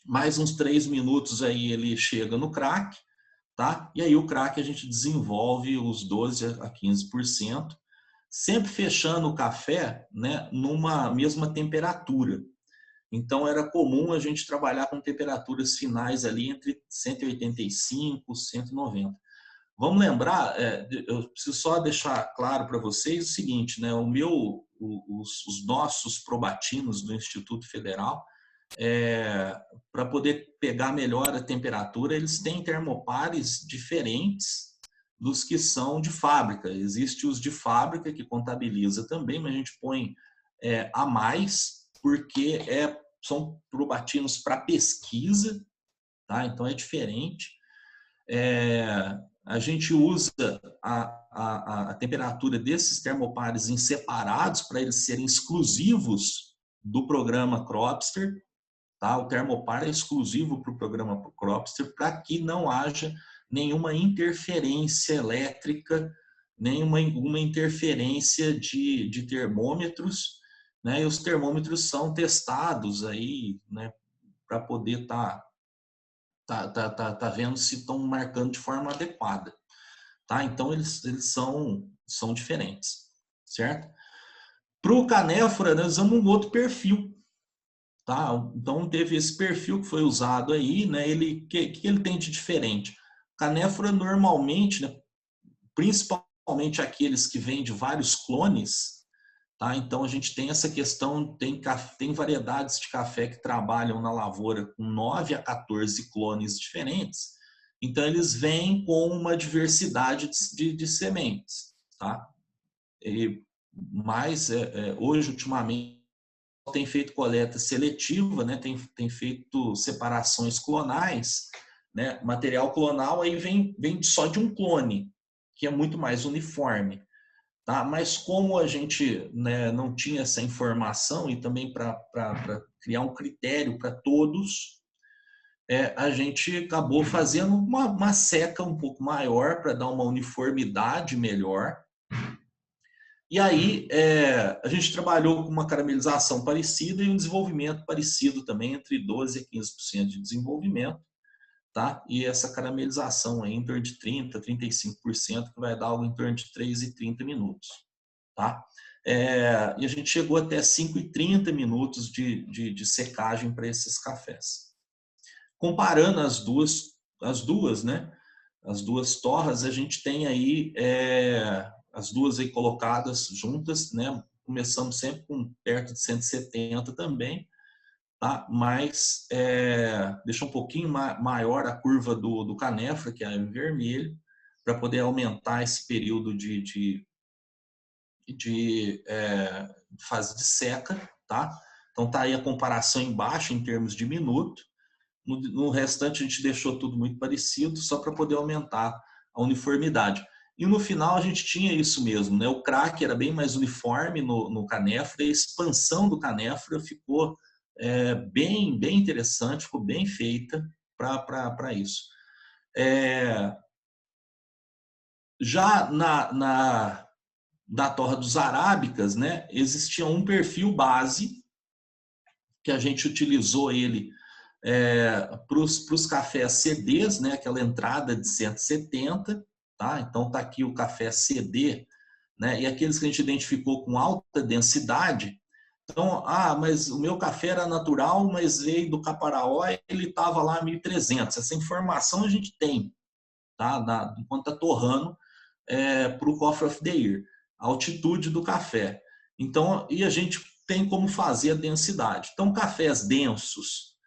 mais uns 3 minutos aí ele chega no crack, tá? E aí o crack a gente desenvolve os 12 a 15%. sempre fechando o café, né, numa mesma temperatura. Então, era comum a gente trabalhar com temperaturas finais ali entre 185 e 190. Vamos lembrar, eu preciso só deixar claro para vocês o seguinte, né, os nossos probatinos do Instituto Federal, para poder pegar melhor a temperatura, eles têm termopares diferentes dos que são de fábrica. Existe os de fábrica, que contabiliza também, mas a gente põe a mais, porque são probatinos para pesquisa, tá? Então é diferente. A gente usa a temperatura desses termopares em separados para eles serem exclusivos do programa Cropster, tá? O termopar é exclusivo para o programa Cropster para que não haja nenhuma interferência elétrica, nenhuma interferência de termômetros, né? E os termômetros são testados aí, né, para poder tá vendo se estão marcando de forma adequada, tá? Então eles são diferentes, certo? Para o canéfora, nós usamos um outro perfil, tá? Então teve esse perfil que foi usado aí, né? Que ele tem de diferente? Canéfora normalmente, né, principalmente aqueles que vêm de vários clones, tá? Então a gente tem essa questão, tem variedades de café que trabalham na lavoura com 9 a 14 clones diferentes. Então eles vêm com uma diversidade de sementes, tá? Mas hoje, ultimamente, tem feito coleta seletiva, né? Tem feito separações clonais, né? Material clonal aí vem só de um clone, que é muito mais uniforme. Tá? Mas como a gente, né, não tinha essa informação e também para criar um critério para todos, a gente acabou fazendo uma seca um pouco maior para dar uma uniformidade melhor. E aí a gente trabalhou com uma caramelização parecida e um desenvolvimento parecido também, entre 12% a 15% de desenvolvimento. Tá? E essa caramelização aí em torno de 30% a 35%, que vai dar algo em torno de 3 e 30 minutos. Tá? E a gente chegou até 5 e 30 minutos de secagem para esses cafés. Comparando as duas, né? As duas torras, a gente tem aí as duas aí colocadas juntas, né? Começamos sempre com perto de 170 também, tá? Mas deixa um pouquinho maior a curva do canéfora, que é em vermelho, para poder aumentar esse período de fase de seca, tá? Então tá aí a comparação embaixo em termos de minuto. No restante a gente deixou tudo muito parecido, só para poder aumentar a uniformidade. E no final a gente tinha isso mesmo, né? O crack era bem mais uniforme no canéfora, e a expansão do canéfora ficou bem interessante, ficou bem feita para isso. Já da torra dos arábicas, né, existia um perfil base que a gente utilizou ele para os cafés CDs, né, aquela entrada de 170, tá? Então tá aqui o café CD, né, e aqueles que a gente identificou com alta densidade. Então, mas o meu café era natural, mas veio do Caparaó e ele estava lá a 1.300. Essa informação a gente tem, tá? Enquanto está torrando para o Coffee of the Year, a altitude do café. Então, e a gente tem como fazer a densidade. Então, cafés densos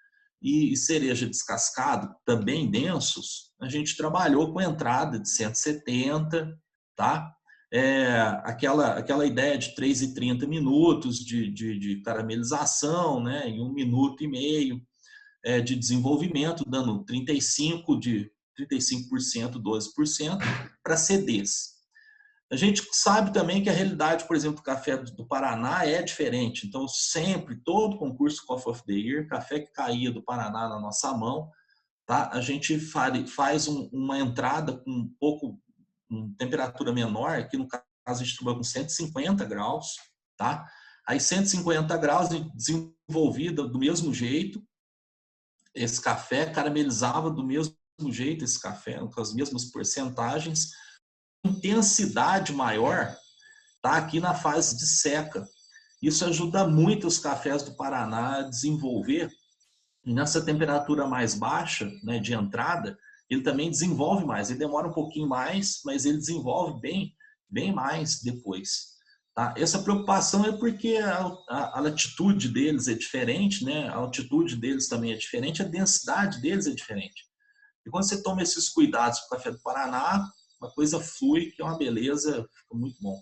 e cereja descascado, também densos, a gente trabalhou com entrada de 170, tá? Aquela ideia de 3 e 30 minutos de caramelização, né? E 1 minuto e meio de desenvolvimento, dando 35%, 12% para CDs. A gente sabe também que a realidade, por exemplo, do café do Paraná é diferente. Então, sempre, todo concurso Coffee of the Year, café que caía do Paraná na nossa mão, tá? A gente faz uma entrada com temperatura menor, aqui no caso a gente trabalha com 150 graus, tá? Aí 150 graus desenvolvida do mesmo jeito, esse café caramelizava do mesmo jeito, esse café com as mesmas porcentagens, intensidade maior, está aqui na fase de seca. Isso ajuda muito os cafés do Paraná a desenvolver. E nessa temperatura mais baixa, né, de entrada, ele também desenvolve mais. Ele demora um pouquinho mais, mas ele desenvolve bem mais depois. Tá? Essa preocupação é porque a latitude deles é diferente, né? A altitude deles também é diferente, a densidade deles é diferente. E quando você toma esses cuidados para o café do Paraná, uma coisa flui, que é uma beleza, fica muito bom.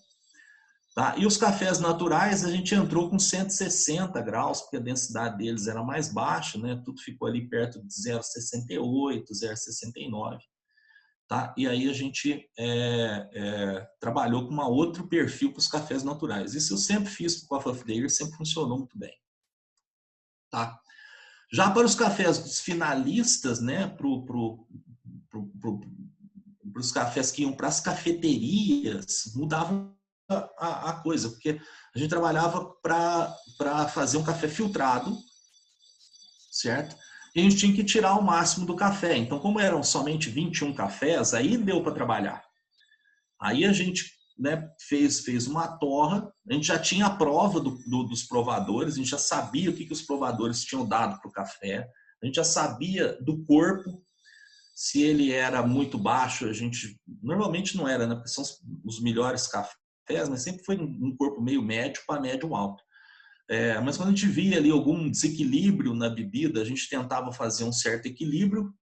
Tá? E os cafés naturais, a gente entrou com 160 graus, porque a densidade deles era mais baixa, né? Tudo ficou ali perto de 0,68, 0,69. Tá? E aí a gente trabalhou com um outro perfil para os cafés naturais. Isso eu sempre fiz para o Coffee of the Year, sempre funcionou muito bem. Tá? Já para os cafés dos finalistas, né? Para os cafés que iam para as cafeterias, mudavam a coisa, porque a gente trabalhava para fazer um café filtrado, certo? E a gente tinha que tirar o máximo do café. Então, como eram somente 21 cafés, aí deu para trabalhar. Aí a gente, né, fez uma torra, a gente já tinha a prova dos provadores, a gente já sabia o que os provadores tinham dado para o café, a gente já sabia do corpo, se ele era muito baixo, a gente normalmente não era, né, porque são os melhores cafés, mas sempre foi um corpo meio médio para médio alto. Mas quando a gente via ali algum desequilíbrio na bebida, a gente tentava fazer um certo equilíbrio,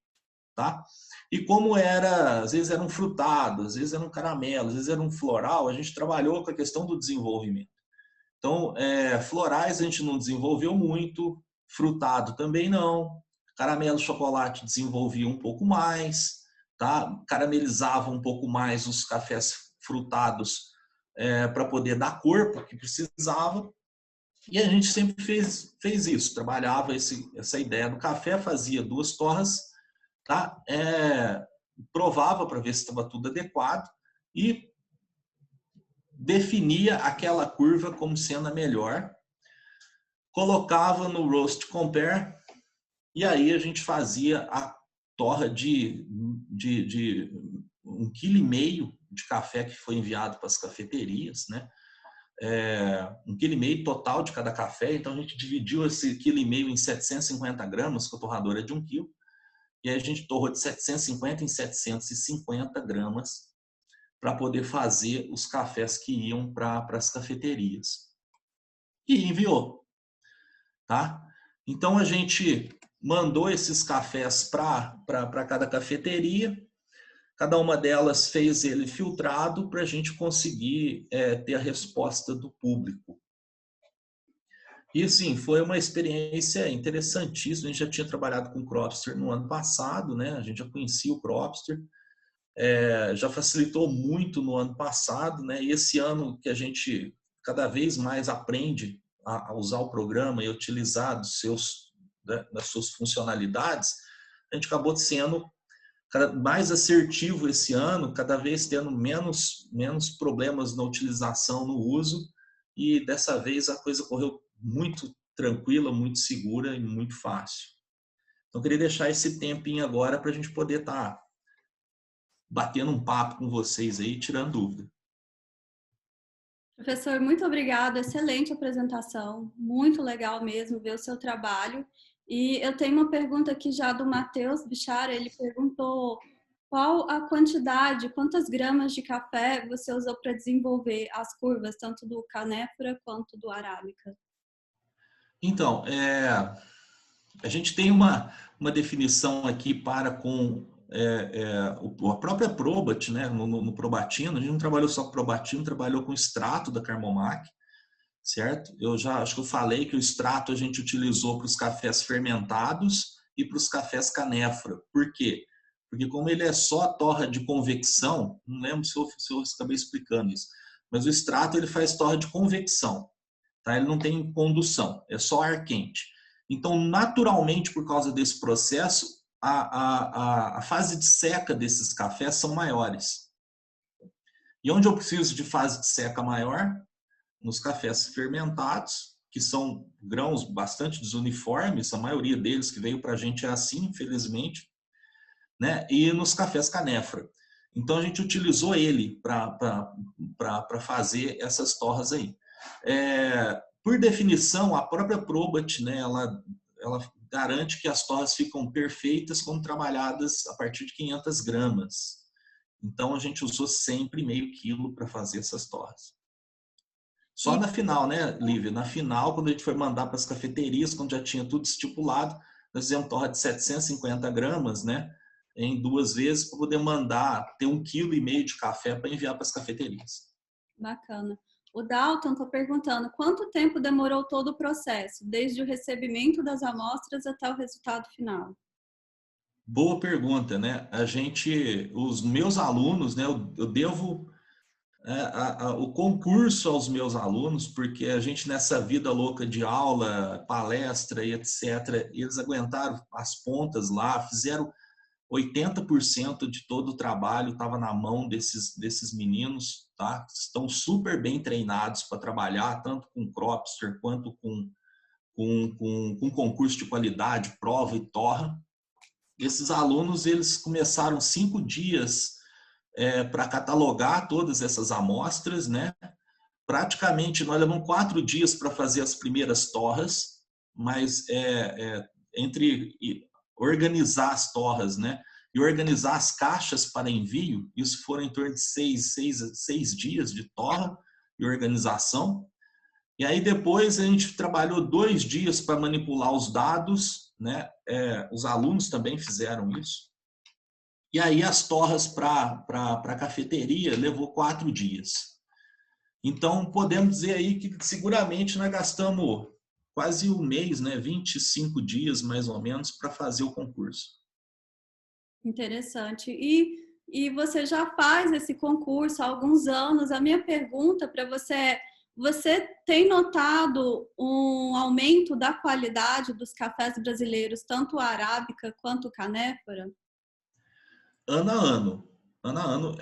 tá? E como às vezes era um frutado, às vezes era um caramelo, às vezes era um floral, a gente trabalhou com a questão do desenvolvimento. Então, florais a gente não desenvolveu muito, frutado também não, caramelo, chocolate desenvolvia um pouco mais, tá? Caramelizava um pouco mais os cafés frutados para poder dar corpo que precisava. E a gente sempre fez isso, trabalhava essa ideia do café, fazia 2 torras, tá? Provava para ver se estava tudo adequado e definia aquela curva como sendo a melhor, colocava no roast compare e aí a gente fazia a torra de 1,5 kg de café que foi enviado para as cafeterias, né? 1,5 kg total de cada café, então a gente dividiu esse 1,5 kg em 750 gramas, com a torradora de 1 kg, e aí a gente torrou de 750 em 750 gramas para poder fazer os cafés que iam para as cafeterias. E enviou. Tá? Então a gente mandou esses cafés para cada cafeteria, cada uma delas fez ele filtrado para a gente conseguir ter a resposta do público. E assim, foi uma experiência interessantíssima. A gente já tinha trabalhado com o Cropster no ano passado, né? A gente já conhecia o Cropster, já facilitou muito no ano passado, né? E esse ano que a gente cada vez mais aprende a usar o programa e utilizar das suas funcionalidades, a gente acabou sendo mais assertivo esse ano, cada vez tendo menos problemas na utilização, no uso, e dessa vez a coisa correu muito tranquila, muito segura e muito fácil. Então, eu queria deixar esse tempinho agora para a gente poder estar batendo um papo com vocês aí, tirando dúvida. Professor, muito obrigada, excelente apresentação, muito legal mesmo ver o seu trabalho. E eu tenho uma pergunta aqui já do Matheus Bichara, ele perguntou qual a quantidade, quantas gramas de café você usou para desenvolver as curvas, tanto do canéfora quanto do arábica? Então, a gente tem uma definição aqui para com a própria Probat, né? No Probatino, a gente não trabalhou só com Probatino, trabalhou com extrato da Carmomac, certo? Eu acho que eu falei que o extrato a gente utilizou para os cafés fermentados e para os cafés canéfora. Por quê? Porque como ele é só torra de convecção, não lembro se eu acabei explicando isso, mas o extrato ele faz torra de convecção, tá? Ele não tem condução, é só ar quente. Então, naturalmente, por causa desse processo, a fase de seca desses cafés são maiores. E onde eu preciso de fase de seca maior? Nos cafés fermentados, que são grãos bastante desuniformes, a maioria deles que veio para a gente é assim, infelizmente, né? E nos cafés canéfora. Então a gente utilizou ele para fazer essas torras aí. Por definição, a própria Probat, né, ela garante que as torras ficam perfeitas quando trabalhadas a partir de 500 gramas. Então a gente usou sempre meio quilo para fazer essas torras. Só na final, né, Lívia? Na final, quando a gente foi mandar para as cafeterias, quando já tinha tudo estipulado, nós fizemos torra de 750 gramas, né? Em 2 vezes, para poder mandar, ter 1,5 kg de café para enviar para as cafeterias. Bacana. O Dalton está perguntando quanto tempo demorou todo o processo, desde o recebimento das amostras até o resultado final? Boa pergunta, né? Os meus alunos, né? Eu devo o concurso aos meus alunos, porque a gente nessa vida louca de aula, palestra e etc., eles aguentaram as pontas lá, fizeram 80% de todo o trabalho estava na mão desses meninos, tá? Estão super bem treinados para trabalhar, tanto com Cropster quanto com concurso de qualidade, prova e torra. Esses alunos, eles começaram 5 dias para catalogar todas essas amostras, né? Praticamente, nós levamos 4 dias para fazer as primeiras torras, mas entre organizar as torras, né? E organizar as caixas para envio, isso foram em torno de 6 dias de torra e organização. E aí depois a gente trabalhou 2 dias para manipular os dados, né? Os alunos também fizeram isso. E aí as torras para a cafeteria levou 4 dias. Então podemos dizer aí que seguramente nós gastamos quase 1 mês, né? 25 dias mais ou menos para fazer o concurso. Interessante. E você já faz esse concurso há alguns anos. A minha pergunta para você é: você tem notado um aumento da qualidade dos cafés brasileiros, tanto a arábica quanto o canéfora? Ano a ano. Ano a ano.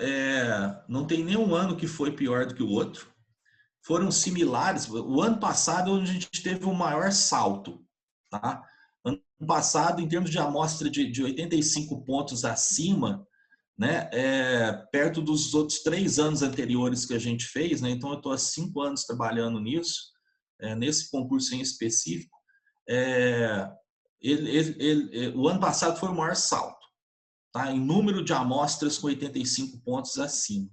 Não tem nenhum ano que foi pior do que o outro. Foram similares. O ano passado a gente teve um maior salto. Tá? Ano passado, em termos de amostra de 85 pontos acima, né, perto dos outros 3 anos anteriores que a gente fez, né, então eu estou há 5 anos trabalhando nisso, nesse concurso em específico. O ano passado foi o maior salto, tá, em número de amostras com 85 pontos acima.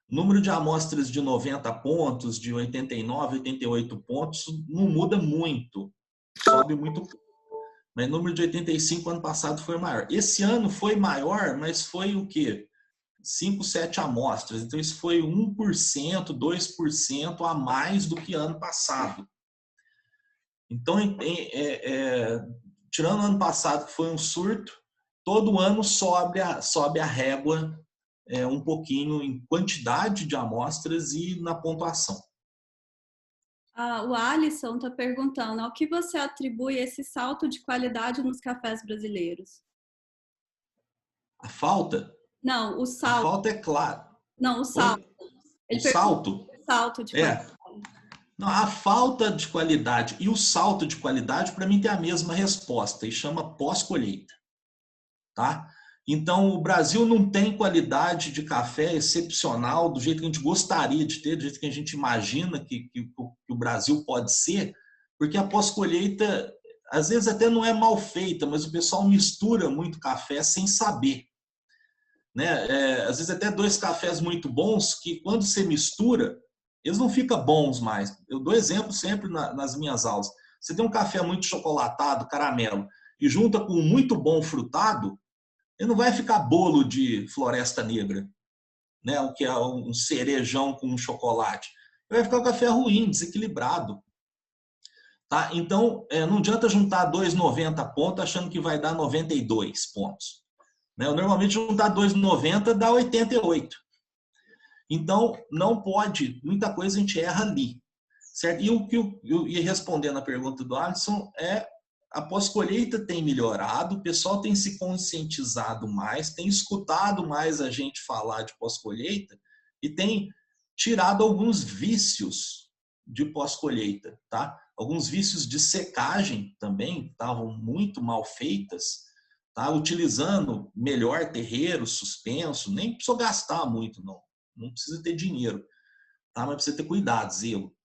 Número de amostras de 90 pontos, de 89, 88 pontos, não muda muito, sobe muito pouco. Mas o número de 85 ano passado foi maior. Esse ano foi maior, mas foi o quê? 5, 7 amostras. Então isso foi 1%, 2% a mais do que ano passado. Então, tirando o ano passado, que foi um surto, todo ano sobe a régua um pouquinho em quantidade de amostras e na pontuação. O Alisson está perguntando: ao que você atribui esse salto de qualidade nos cafés brasileiros? A falta? Não, o A salto. falta é claro. Não, o salto. O salto? O salto de qualidade. Não, a falta de qualidade e o salto de qualidade, para mim, tem a mesma resposta e chama pós-colheita. Tá? Então, o Brasil não tem qualidade de café excepcional do jeito que a gente gostaria de ter, do jeito que a gente imagina que o Brasil pode ser, porque a pós-colheita, às vezes até não é mal feita, mas o pessoal mistura muito café sem saber. Né? Às vezes até 2 cafés muito bons que quando você mistura, eles não ficam bons mais. Eu dou exemplo sempre nas minhas aulas. Você tem um café muito chocolatado, caramelo, e junta com um muito bom frutado, ele não vai ficar bolo de floresta negra, né? O que é um cerejão com um chocolate. Vai ficar um café ruim, desequilibrado. Tá? Então, não adianta juntar 2,90 pontos achando que vai dar 92 pontos. Né? Normalmente, juntar 2,90 dá 88. Então, não pode, muita coisa a gente erra ali. Certo? E respondendo a pergunta do Alisson, a pós-colheita tem melhorado, o pessoal tem se conscientizado mais, tem escutado mais a gente falar de pós-colheita e tem tirado alguns vícios de pós-colheita, tá? Alguns vícios de secagem também estavam muito mal feitas, tá? Utilizando melhor terreiro, suspenso, nem precisa gastar muito, não. Não precisa ter dinheiro, tá? Mas precisa ter cuidado, zelo.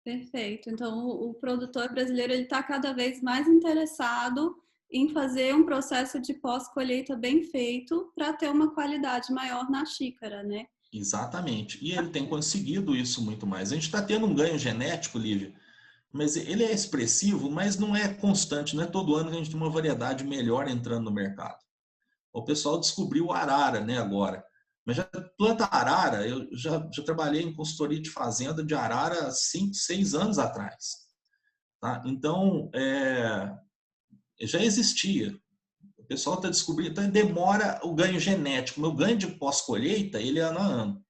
Perfeito. Então, o produtor brasileiro ele está cada vez mais interessado em fazer um processo de pós-colheita bem feito para ter uma qualidade maior na xícara, né? Exatamente. E ele tem conseguido isso muito mais. A gente está tendo um ganho genético, Lívia, mas ele é expressivo, mas não é constante. Não é todo ano que a gente tem uma variedade melhor entrando no mercado. O pessoal descobriu o arara, né, agora. Mas já planta arara, eu já trabalhei em consultoria de fazenda de arara há 5, 6 anos atrás. Tá? Então, já existia. O pessoal está descobrindo, então demora o ganho genético. O meu ganho de pós-colheita, ele é ano a ano.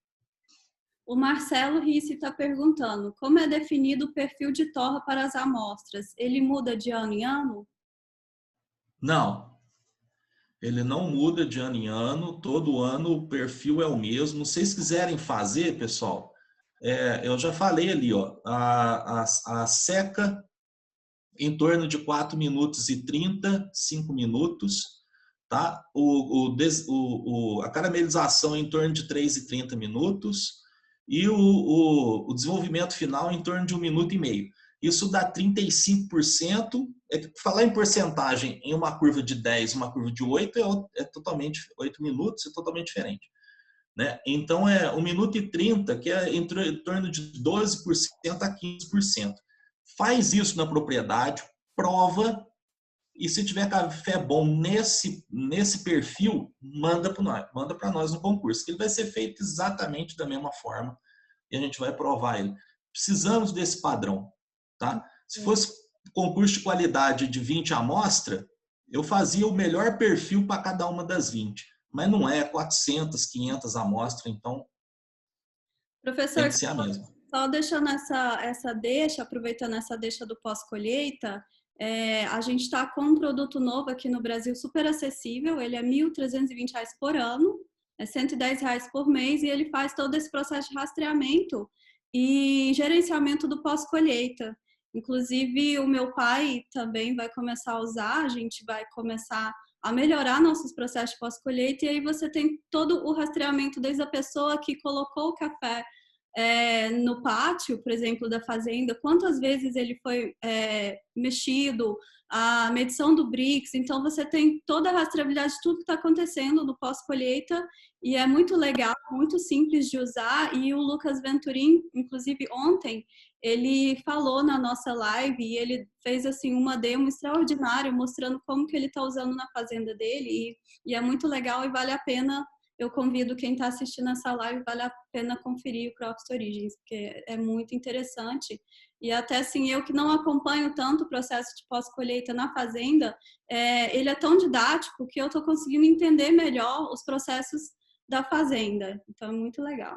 O Marcelo Risse está perguntando como é definido o perfil de torra para as amostras? Ele muda de ano em ano? Não, ele não muda de ano em ano, todo ano o perfil é o mesmo. Se vocês quiserem fazer, pessoal, eu já falei ali, ó, a seca em torno de 4 minutos e 30, 5 minutos, tá? A caramelização em torno de 3 e 30 minutos e o desenvolvimento final em torno de 1 minuto e meio. Isso dá 35%. Falar em porcentagem em uma curva de 10, uma curva de 8, é totalmente, 8 minutos é totalmente diferente. Né? Então, 1 minuto e 30, que é em torno de 12% a 15%. Faz isso na propriedade, prova, e se tiver café bom nesse perfil, manda para nós no concurso, que ele vai ser feito exatamente da mesma forma e a gente vai provar ele. Precisamos desse padrão. Tá? Se fosse concurso de qualidade de 20 amostras, eu fazia o melhor perfil para cada uma das 20, mas não é 400, 500 amostras, então tem Professor, que ser a mesma. só deixando essa deixa, aproveitando essa deixa do pós-colheita, a gente está com um produto novo aqui no Brasil super acessível, ele é R$ 1.320 por ano, é R$ 110 por mês e ele faz todo esse processo de rastreamento e gerenciamento do pós-colheita. Inclusive, o meu pai também vai começar a usar, a gente vai começar a melhorar nossos processos de pós-colheita e aí você tem todo o rastreamento desde a pessoa que colocou o café no pátio, por exemplo, da fazenda, quantas vezes ele foi mexido, a medição do BRICS, então você tem toda a rastreabilidade de tudo que está acontecendo no pós-colheita e é muito legal, muito simples de usar e o Lucas Venturim, inclusive ontem, ele falou na nossa live e ele fez assim uma demo extraordinária mostrando como que ele está usando na fazenda dele e é muito legal e vale a pena. Eu convido quem está assistindo essa live, vale a pena conferir o Crops Origins, porque é muito interessante. E até assim, eu que não acompanho tanto o processo de pós-colheita na fazenda, ele é tão didático que eu estou conseguindo entender melhor os processos da fazenda. Então, é muito legal.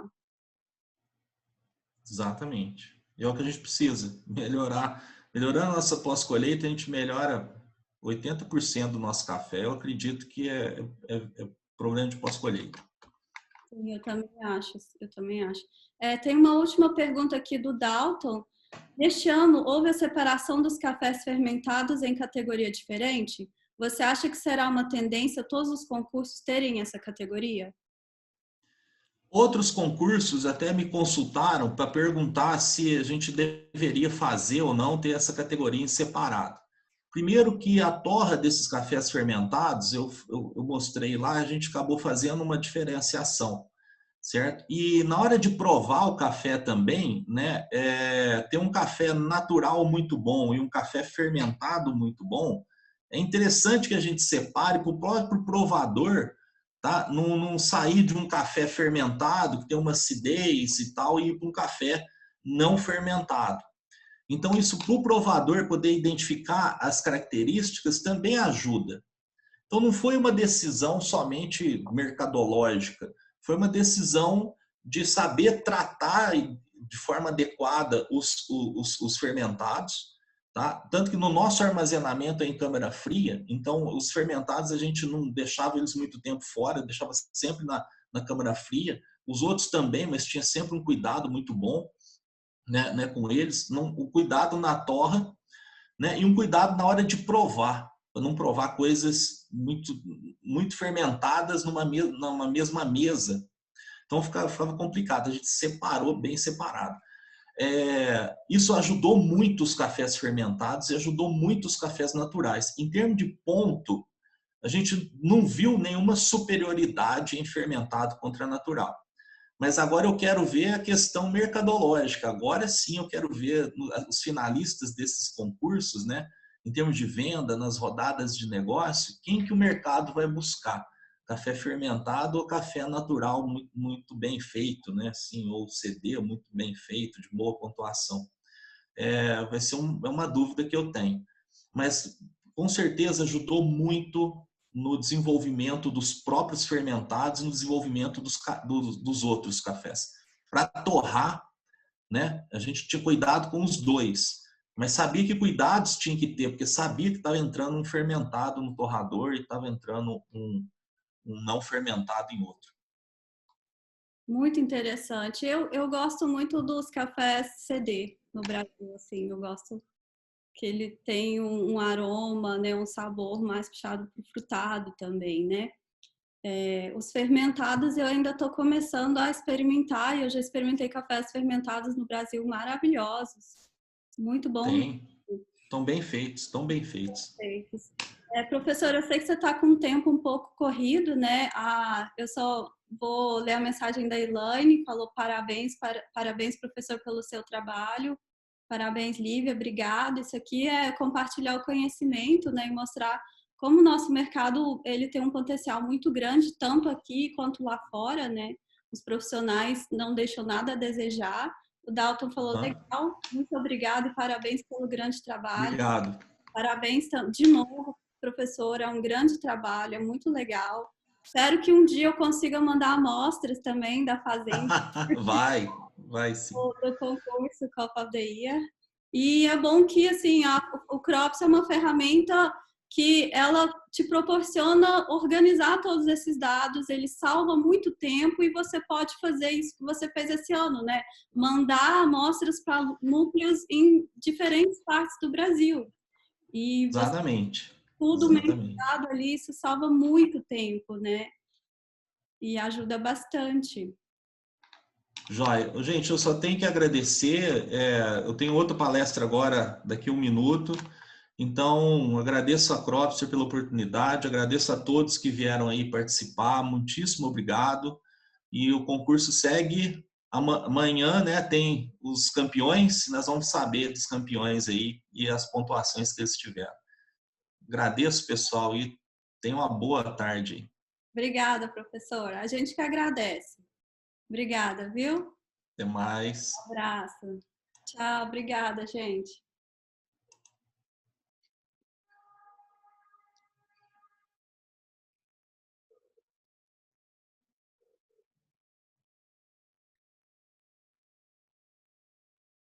Exatamente. E é o que a gente precisa, melhorar. Melhorando a nossa pós-colheita, a gente melhora 80% do nosso café. Eu acredito que é problema de pós-colheita. Sim, eu também acho, eu também acho. Tem uma última pergunta aqui do Dalton. Neste ano, houve a separação dos cafés fermentados em categoria diferente? Você acha que será uma tendência todos os concursos terem essa categoria? Outros concursos até me consultaram para perguntar se a gente deveria fazer ou não ter essa categoria em separado. Primeiro que a torra desses cafés fermentados, eu mostrei lá, a gente acabou fazendo uma diferenciação, certo? E na hora de provar o café também, né, tem um café natural muito bom e um café fermentado muito bom. É interessante que a gente separe para o próprio provador, tá? Não sair de um café fermentado que tem uma acidez e tal e ir para um café não fermentado. Então, isso para o provador poder identificar as características também ajuda. Então, não foi uma decisão somente mercadológica, foi uma decisão de saber tratar de forma adequada os fermentados. Tá? Tanto que no nosso armazenamento é em câmara fria, então os fermentados a gente não deixava eles muito tempo fora, deixava sempre na câmara fria. Os outros também, mas tinha sempre um cuidado muito bom. Né, com eles, o cuidado na torra, né, e um cuidado na hora de provar. para não provar coisas muito fermentadas numa mesma mesa. Então ficava complicado, a gente separou bem separado. Isso ajudou muito os cafés fermentados e ajudou muito os cafés naturais. Em termos de ponto, a gente não viu nenhuma superioridade em fermentado contra natural. Mas agora eu quero ver a questão mercadológica. Agora sim eu quero ver os finalistas desses concursos, né? Em termos de venda, nas rodadas de negócio, quem que o mercado vai buscar? Café fermentado ou café natural muito bem feito, né? Assim, ou CD muito bem feito, de boa pontuação. Vai ser uma dúvida que eu tenho. Mas com certeza ajudou muito no desenvolvimento dos próprios fermentados e no desenvolvimento dos outros cafés. Para torrar, né, a gente tinha cuidado com os dois, mas sabia que cuidados tinha que ter, porque sabia que estava entrando um fermentado no torrador e estava entrando um não fermentado em outro. Muito interessante. Eu gosto muito dos cafés CD no Brasil, assim, eu gosto que ele tem um aroma, né, um sabor mais puxado para o frutado também, né? Os fermentados eu ainda estou começando a experimentar, e eu já experimentei cafés fermentados no Brasil maravilhosos, muito bom. Estão bem feitos, estão bem feitos. Professora, eu sei que você está com um tempo um pouco corrido, né? Eu só vou ler a mensagem da Elaine, falou parabéns, professor, pelo seu trabalho. Parabéns, Lívia, obrigada. Isso aqui é compartilhar o conhecimento, né, e mostrar como o nosso mercado ele tem um potencial muito grande, tanto aqui quanto lá fora, né? Os profissionais não deixam nada a desejar. O Dalton falou, legal, muito obrigada e parabéns pelo grande trabalho. Obrigado. Parabéns de novo, professor, é um grande trabalho, é muito legal. Espero que um dia eu consiga mandar amostras também da fazenda. Vai sim. Do concurso Cup of the Year. E é bom que assim, o Crops é uma ferramenta que ela te proporciona organizar todos esses dados, ele salva muito tempo e você pode fazer isso que você fez esse ano, né? Mandar amostras para núcleos em diferentes partes do Brasil. E Exatamente. Tudo mensurado ali, isso salva muito tempo, né? E ajuda bastante. Joia. Gente, eu só tenho que agradecer. Eu tenho outra palestra agora, daqui a 1 minuto. Então, agradeço a Cropster pela oportunidade, agradeço a todos que vieram aí participar. Muitíssimo obrigado. E o concurso segue. Amanhã, né, tem os campeões. Nós vamos saber dos campeões aí e as pontuações que eles tiveram. Agradeço, pessoal, e tenham uma boa tarde. Obrigada, professora. A gente que agradece. Obrigada, viu? Até mais. Um abraço. Tchau, obrigada, gente.